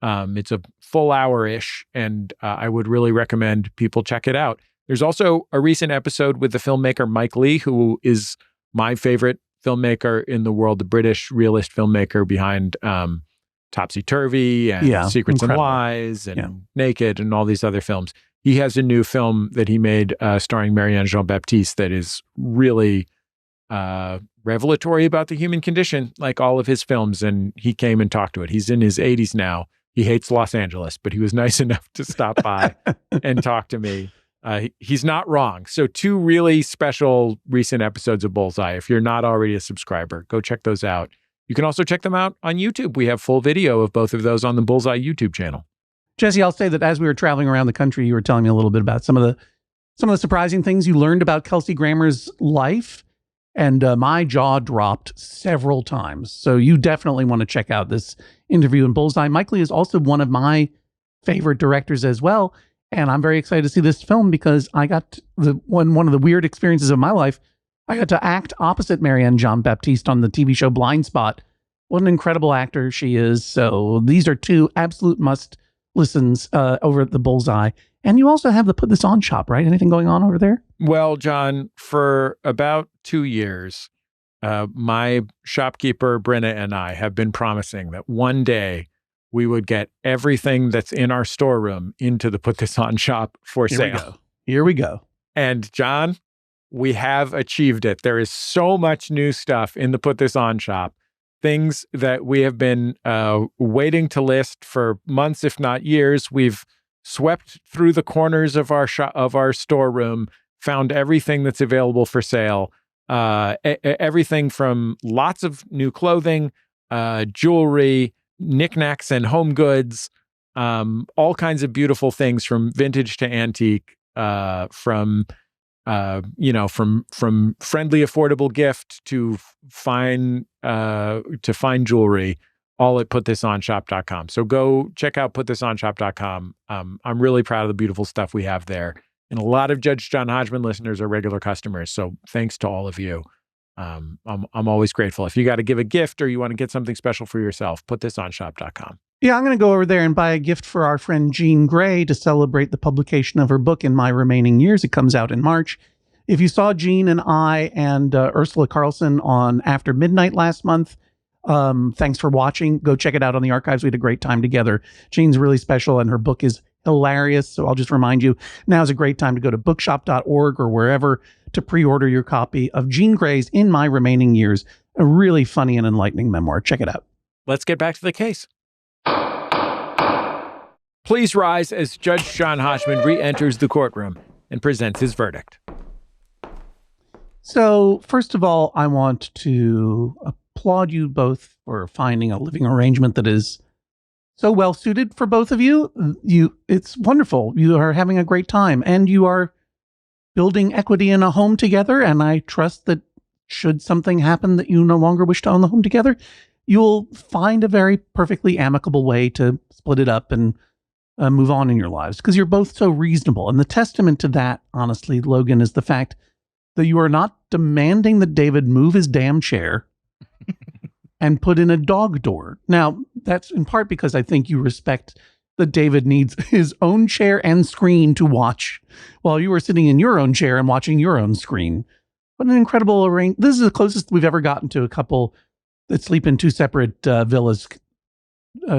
It's a full hour-ish, and I would really recommend people check it out. There's also a recent episode with the filmmaker Mike Leigh, who is my favorite filmmaker in the world, the British realist filmmaker behind Topsy-Turvy and Secrets and Lies and Naked and all these other films. He has a new film that he made starring Marianne Jean-Baptiste that is really revelatory about the human condition, like all of his films, and he came and talked to it. He's in his 80s now. He hates Los Angeles, but he was nice enough to stop by and talk to me. He's not wrong. So 2 really special recent episodes of Bullseye. If you're not already a subscriber, go check those out. You can also check them out on YouTube. We have full video of both of those on the Bullseye YouTube channel.
Jesse, I'll say that as we were traveling around the country, you were telling me a little bit about some of the surprising things you learned about Kelsey Grammer's life, and my jaw dropped several times. So you definitely want to check out this interview in Bullseye. Mike Leigh is also one of my favorite directors as well, and I'm very excited to see this film because I got one of the weird experiences of my life. I got to act opposite Marianne Jean-Baptiste on the TV show Blind Spot. What an incredible actor she is. So these are 2 absolute must listens over at the Bullseye. And you also have the Put This On shop, right? Anything going on over there?
Well, John, for about 2 years, my shopkeeper, Brenna, and I have been promising that one day we would get everything that's in our storeroom into the Put This On shop for sale.
Here we go.
And John, we have achieved it. There is so much new stuff in the Put This On shop. Things that we have been waiting to list for months, if not years. We've swept through the corners of our storeroom, found everything that's available for sale. Everything from lots of new clothing, jewelry, knickknacks and home goods, all kinds of beautiful things from vintage to antique, from friendly, affordable gift to fine jewelry, all at putthisonshop.com. So go check out putthisonshop.com. I'm really proud of the beautiful stuff we have there. And a lot of Judge John Hodgman listeners are regular customers. So thanks to all of you. I'm always grateful. If you got to give a gift or you want to get something special for yourself, putthisonshop.com.
Yeah, I'm going to go over there and buy a gift for our friend Jean Grey to celebrate the publication of her book, In My Remaining Years. It comes out in March. If you saw Jean and I and Ursula Carlson on After Midnight last month, thanks for watching. Go check it out on the archives. We had a great time together. Jean's really special and her book is hilarious. So I'll just remind you, now is a great time to go to bookshop.org or wherever to pre-order your copy of Jean Grey's In My Remaining Years, a really funny and enlightening memoir. Check it out.
Let's get back to the case. Please rise as Judge John Hodgman re-enters the courtroom and presents his verdict.
So, first of all, I want to applaud you both for finding a living arrangement that is so well suited for both of you. It's wonderful. You are having a great time and you are building equity in a home together. And I trust that should something happen that you no longer wish to own the home together, you'll find a very perfectly amicable way to split it up and move on in your lives because you're both so reasonable. And the testament to that, honestly, Logan, is the fact that you are not demanding that David move his damn chair and put in a dog door. Now, that's in part because I think you respect that David needs his own chair and screen to watch while you are sitting in your own chair and watching your own screen. What an incredible arrangement. This is the closest we've ever gotten to a couple that sleep in two separate villas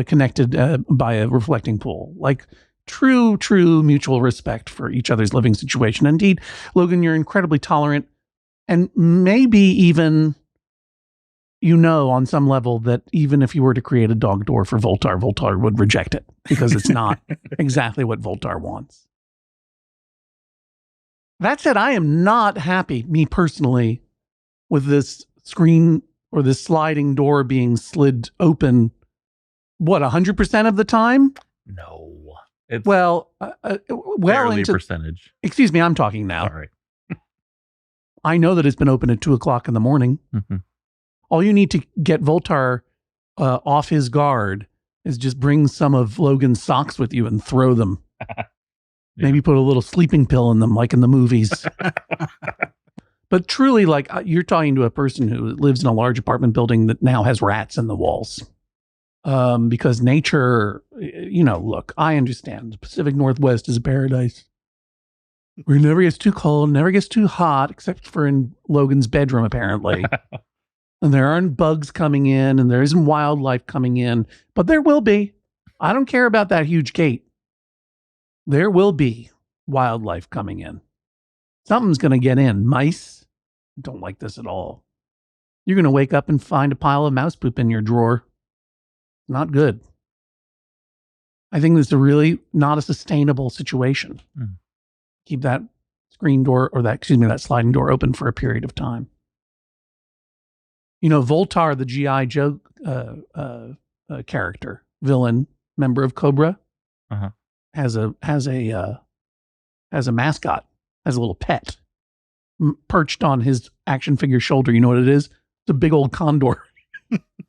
connected by a reflecting pool. Like true mutual respect for each other's living situation. Indeed, Logan, you're incredibly tolerant and maybe even, on some level that even if you were to create a dog door for Voltar, Voltar would reject it because it's not exactly what Voltar wants. That said, I am not happy, me personally, with this screen or this sliding door being slid open, 100% of the time?
No. It's
well
into percentage.
Excuse me, I'm talking now.
All right.
I know that it's been open at 2:00 in the morning.
Mm-hmm.
All you need to get Voltar off his guard is just bring some of Logan's socks with you and throw them.
Yeah.
Maybe put a little sleeping pill in them like in the movies. But truly, like you're talking to a person who lives in a large apartment building that now has rats in the walls. Because nature, look, I understand the Pacific Northwest is a paradise where it never gets too cold, never gets too hot, except for in Logan's bedroom, apparently. And there aren't bugs coming in and there isn't wildlife coming in, but there will be. I don't care about that huge gate. There will be wildlife coming in. Something's going to get in. Mice don't like this at all. You're going to wake up and find a pile of mouse poop in your drawer. Not good. I think this is really not a sustainable situation.
Mm.
Keep that screen door or that sliding door open for a period of time. Voltar, the G.I. Joe character, villain, member of Cobra, has a mascot, has a little pet perched on his action figure shoulder. You know what it is? It's a big old condor.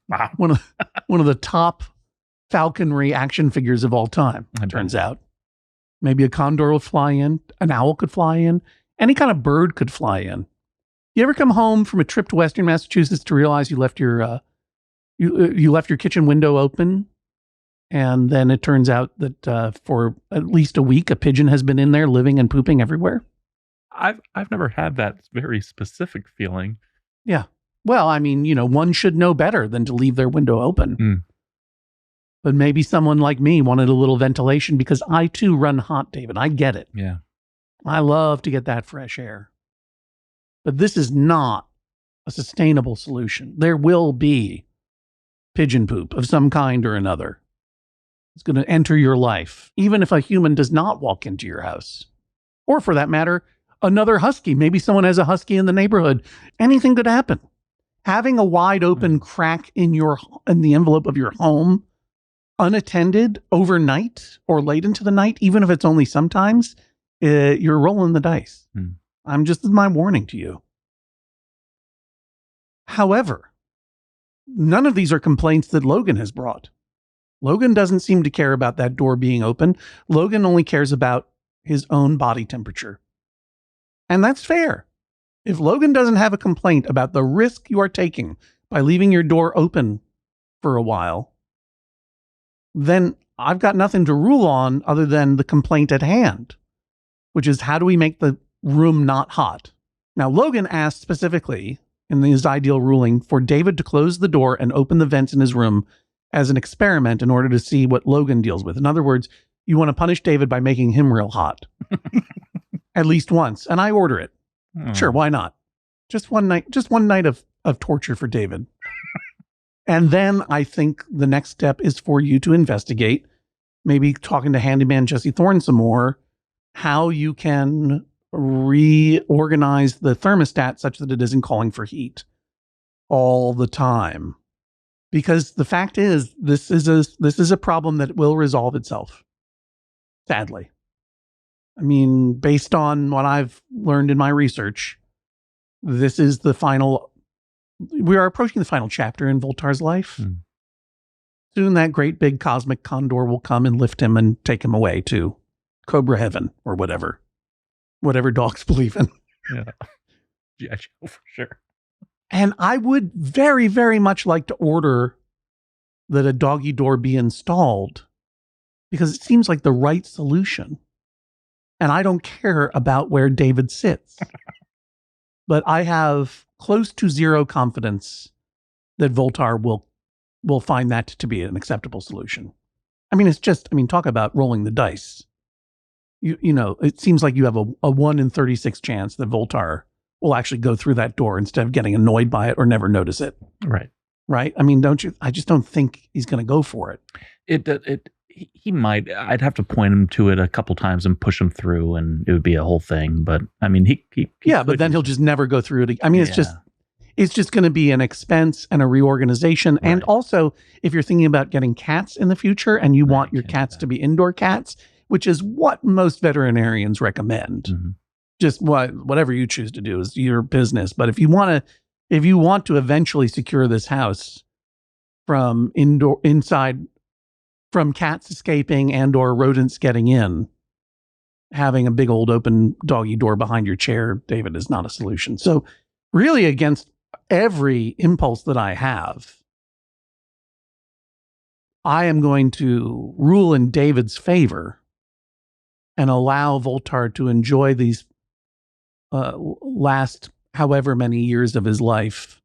Wow.
One of the top falconry action figures of all time, it turns out. Maybe a condor will fly in, an owl could fly in, any kind of bird could fly in. You ever come home from a trip to Western Massachusetts to realize you left your you left your kitchen window open, and then it turns out that for at least a week a pigeon has been in there living and pooping everywhere?
I've never had that very specific feeling.
Yeah. Well, I mean, one should know better than to leave their window open.
Mm.
But maybe someone like me wanted a little ventilation because I too run hot, David. I get it.
Yeah.
I love to get that fresh air. But this is not a sustainable solution. There will be pigeon poop of some kind or another. It's going to enter your life, even if a human does not walk into your house. Or for that matter, another husky. Maybe someone has a husky in the neighborhood. Anything could happen. Having a wide open crack in the envelope of your home, unattended overnight or late into the night, even if it's only sometimes, you're rolling the dice. This is my warning to you. However, none of these are complaints that Logan has brought. Logan doesn't seem to care about that door being open. Logan only cares about his own body temperature. And that's fair. If Logan doesn't have a complaint about the risk you are taking by leaving your door open for a while, then I've got nothing to rule on other than the complaint at hand, which is how do we make the room not hot? Now, Logan asked specifically in his ideal ruling for David to close the door and open the vents in his room as an experiment in order to see what Logan deals with. In other words, you want to punish David by making him real hot. At least once. And I order it. Sure, why not? Just one night of torture for David. And then I think the next step is for you to investigate, maybe talking to handyman Jesse Thorne some more, how you can reorganize the thermostat such that it isn't calling for heat all the time. Because the fact is, this is a problem that will resolve itself. Sadly. I mean, based on what I've learned in my research, we are approaching the final chapter in Voltar's life. Soon that great big cosmic condor will come and lift him and take him away to Cobra Heaven or whatever dogs believe in.
Yeah, for sure.
And I would very, very much like to order that a doggy door be installed because it seems like the right solution. And I don't care about where David sits. But I have close to zero confidence that Voltar will find that to be an acceptable solution. I mean, talk about rolling the dice. You know, it seems like you have a 1 in 36 chance that Voltar will actually go through that door instead of getting annoyed by it or never notice it. Right? I mean, don't you? I just don't think he's going to go for it. He might.
I'd have to point him to it a couple times and push him through, and it would be a whole thing. But I mean,
but then he'll just never go through it. I mean, it's just going to be an expense and a reorganization. Right. And also, if you're thinking about getting cats in the future and you want your cats to be indoor cats, which is what most veterinarians recommend, just whatever you choose to do is your business. But if you want to eventually secure this house from from cats escaping and or rodents getting in, having a big old open doggy door behind your chair, David, is not a solution. So really, against every impulse that I have, I am going to rule in David's favor and allow Voltar to enjoy these last however many years of his life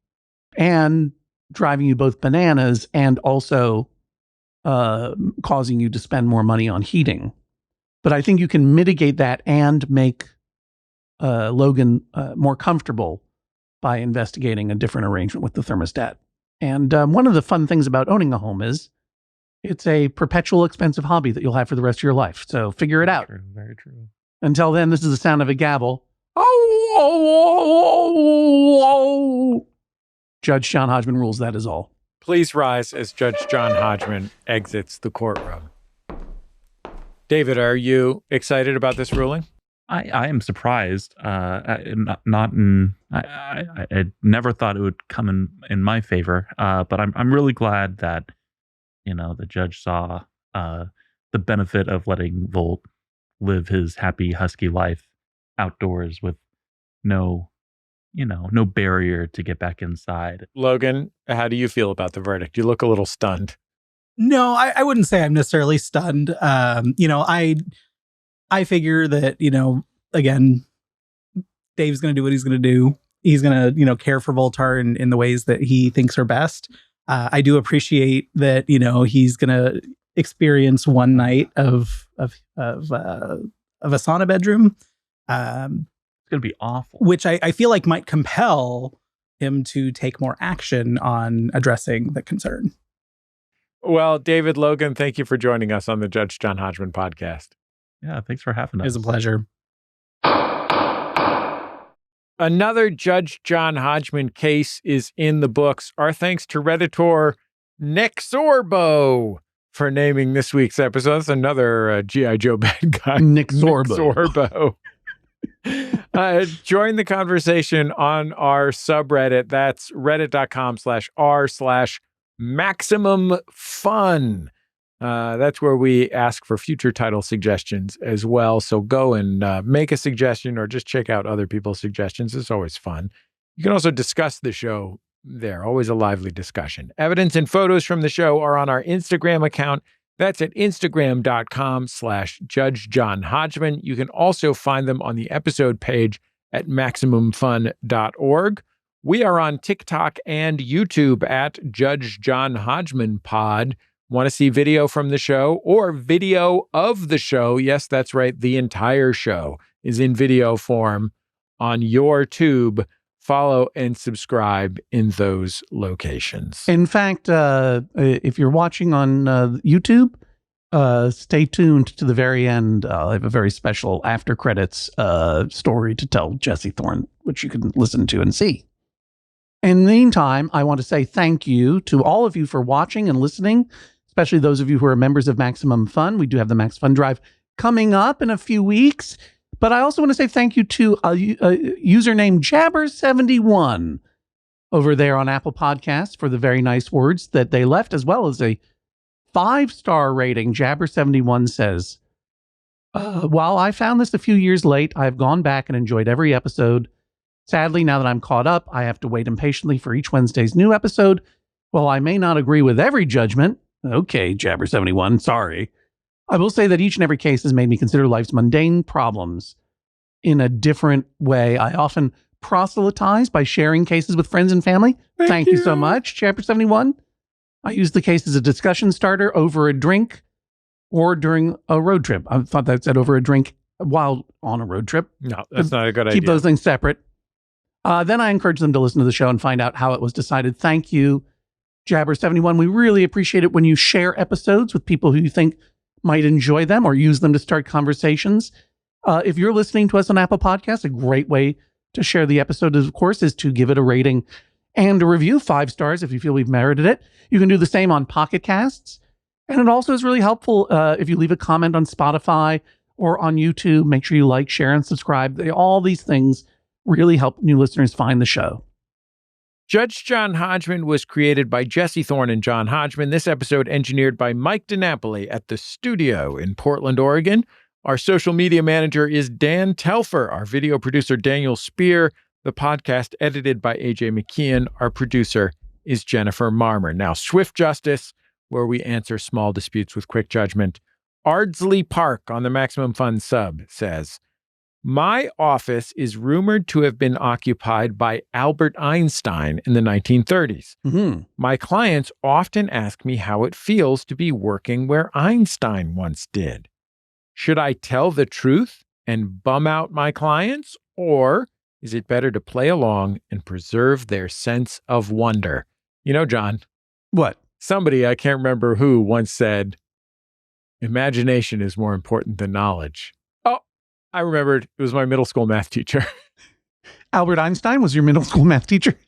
and driving you both bananas and also causing you to spend more money on heating. But I think you can mitigate that and make Logan more comfortable by investigating a different arrangement with the thermostat. And one of the fun things about owning a home is it's a perpetual expensive hobby that you'll have for the rest of your life. So figure it out.
True, very true.
Until then, this is the sound of a gavel. Judge John Hodgman rules, that is all.
Please rise as Judge John Hodgman exits the courtroom. David, are you excited about this ruling?
I am surprised. I never thought it would come in my favor, but I'm really glad that the judge saw the benefit of letting Volt live his happy husky life outdoors with no barrier to get back inside.
Logan, how do you feel about the verdict? You look a little stunned.
No, I wouldn't say I'm necessarily stunned. I figure that, again, Dave's going to do what he's going to do. He's going to, care for Voltar in the ways that he thinks are best. I do appreciate that, he's going to experience one night of a sauna bedroom.
It's going to be awful.
Which I feel like might compel him to take more action on addressing the concern.
Well, David, Logan, thank you for joining us on the Judge John Hodgman podcast.
Yeah, thanks for having us.
It was a pleasure.
Another Judge John Hodgman case is in the books. Our thanks to Redditor Nick Sorbo for naming this week's episode. That's another G.I. Joe bad guy.
Nick Sorbo.
Join the conversation on our subreddit. That's reddit.com/r/maximumfun. That's where we ask for future title suggestions as well. So go and make a suggestion or just check out other people's suggestions. It's always fun. You can also discuss the show there. Always a lively discussion. Evidence and photos from the show are on our Instagram account. That's at instagram.com/Judge John Hodgman. You can also find them on the episode page at MaximumFun.org. We are on TikTok and YouTube at Judge John Hodgman Pod. Want to see video from the show or video of the show? Yes, that's right. The entire show is in video form on your tube. Follow and subscribe in those locations.
In fact, if you're watching on YouTube, stay tuned to the very end. I have a very special after credits story to tell Jesse Thorne, which you can listen to and see. In the meantime, I want to say thank you to all of you for watching and listening, especially those of you who are members of Maximum Fun. We do have the Max Fun Drive coming up in a few weeks. But I also want to say thank you to a username Jabber71 over there on Apple Podcasts for the very nice words that they left, as well as a 5-star rating. Jabber71 says, while I found this a few years late, I've gone back and enjoyed every episode. Sadly, now that I'm caught up, I have to wait impatiently for each Wednesday's new episode. While I may not agree with every judgment, okay, Jabber71, sorry, I will say that each and every case has made me consider life's mundane problems in a different way. I often proselytize by sharing cases with friends and family. Thank you so much, Chapter 71. I use the case as a discussion starter over a drink or during a road trip. I thought that said over a drink while on a road trip.
No, that's not a good idea.
Keep those things separate. Then I encourage them to listen to the show and find out how it was decided. Thank you, Jabber71. We really appreciate it when you share episodes with people who you think might enjoy them or use them to start conversations. If you're listening to us on Apple Podcasts, a great way to share the episode, of course, is to give it a rating and a review, 5 stars if you feel we've merited it. You can do the same on Pocket Casts. And it also is really helpful if you leave a comment on Spotify or on YouTube. Make sure you like, share, and subscribe. All these things really help new listeners find the show.
Judge John Hodgman was created by Jesse Thorne and John Hodgman. This episode engineered by Mike DiNapoli at the studio in Portland, Oregon. Our social media manager is Dan Telfer. Our video producer, Daniel Spear. The podcast edited by AJ McKeon. Our producer is Jennifer Marmer. Now, Swift Justice, where we answer small disputes with quick judgment. Ardsley Park on the Maximum Fun sub says, my office is rumored to have been occupied by Albert Einstein in the 1930s.
Mm-hmm.
My clients often ask me how it feels to be working where Einstein once did. Should I tell the truth and bum out my clients, or is it better to play along and preserve their sense of wonder? You know, John.
What?
Somebody, I can't remember who, once said, imagination is more important than knowledge. I remembered. It was my middle school math teacher.
Albert Einstein was your middle school math teacher?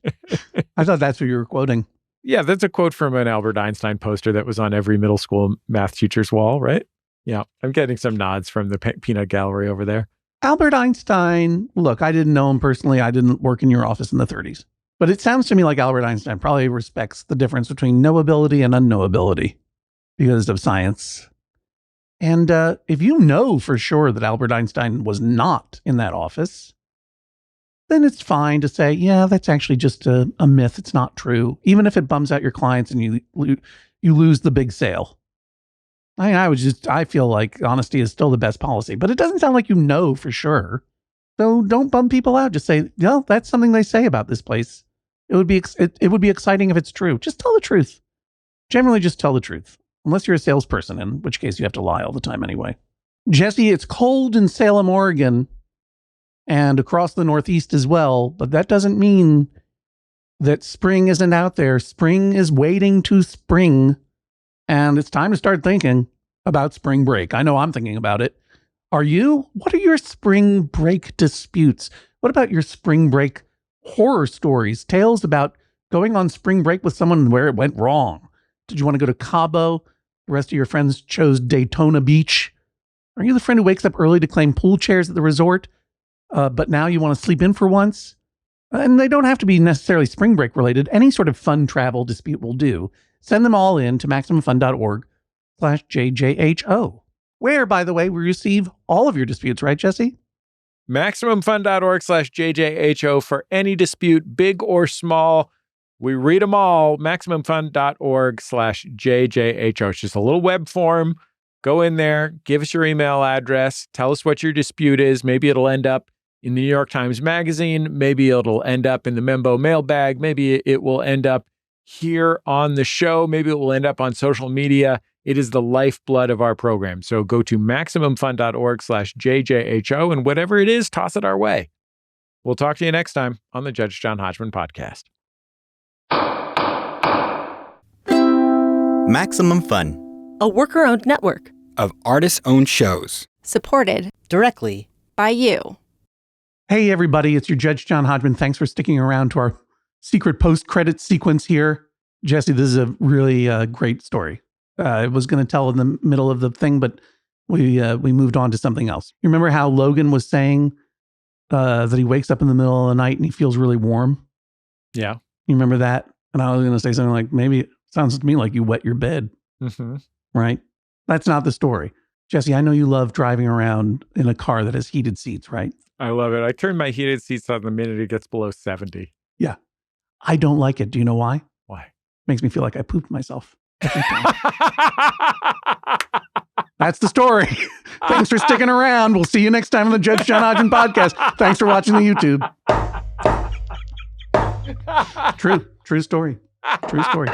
I thought that's what you were quoting.
Yeah, that's a quote from an Albert Einstein poster that was on every middle school math teacher's wall, right? Yeah, I'm getting some nods from the peanut gallery over there.
Albert Einstein, look, I didn't know him personally. I didn't work in your office in the 30s. But it sounds to me like Albert Einstein probably respects the difference between knowability and unknowability because of science. And if you know for sure that Albert Einstein was not in that office, then it's fine to say, yeah, that's actually just a myth. It's not true. Even if it bums out your clients and you lose the big sale. I feel like honesty is still the best policy, but it doesn't sound like you know for sure. So don't bum people out. Just say, no, that's something they say about this place. It would be exciting if it's true. Just tell the truth. Generally, just tell the truth. Unless you're a salesperson, in which case you have to lie all the time anyway. Jesse, it's cold in Salem, Oregon, and across the Northeast as well, but that doesn't mean that spring isn't out there. Spring is waiting to spring, and it's time to start thinking about spring break. I know I'm thinking about it. Are you? What are your spring break disputes? What about your spring break horror stories? Tales about going on spring break with someone where it went wrong. Did you want to go to Cabo? The rest of your friends chose Daytona Beach. Are you the friend who wakes up early to claim pool chairs at the resort, but now you want to sleep in for once? And they don't have to be necessarily spring break related. Any sort of fun travel dispute will do. Send them all in to MaximumFun.org/JJHO, where, by the way, we receive all of your disputes, right, Jesse?
MaximumFun.org/JJHO for any dispute, big or small. We read them all. MaximumFun.org/JJHO. It's just a little web form. Go in there, give us your email address, tell us what your dispute is. Maybe it'll end up in the New York Times Magazine. Maybe it'll end up in the Membo mailbag. Maybe it will end up here on the show. Maybe it will end up on social media. It is the lifeblood of our program. So go to MaximumFun.org/JJHO, and whatever it is, toss it our way. We'll talk to you next time on the Judge John Hodgman podcast.
Maximum Fun,
a worker-owned network
of artist-owned shows.
supported
directly
by you.
Hey, everybody, it's your Judge John Hodgman. Thanks for sticking around to our secret post-credit sequence here. Jesse, this is a really great story. I was going to tell in the middle of the thing, but we moved on to something else. You remember how Logan was saying that he wakes up in the middle of the night and he feels really warm?
Yeah.
You remember that? And I was going to say something like, maybe it sounds to me like you wet your bed.
Mm-hmm.
Right? That's not the story. Jesse, I know you love driving around in a car that has heated seats, right?
I love it. I turn my heated seats on the minute it gets below 70.
Yeah. I don't like it. Do you know why?
Why?
Makes me feel like I pooped myself. That's the story. Thanks for sticking around. We'll see you next time on the Judge John Hodgman podcast. Thanks for watching the YouTube. True story. True story.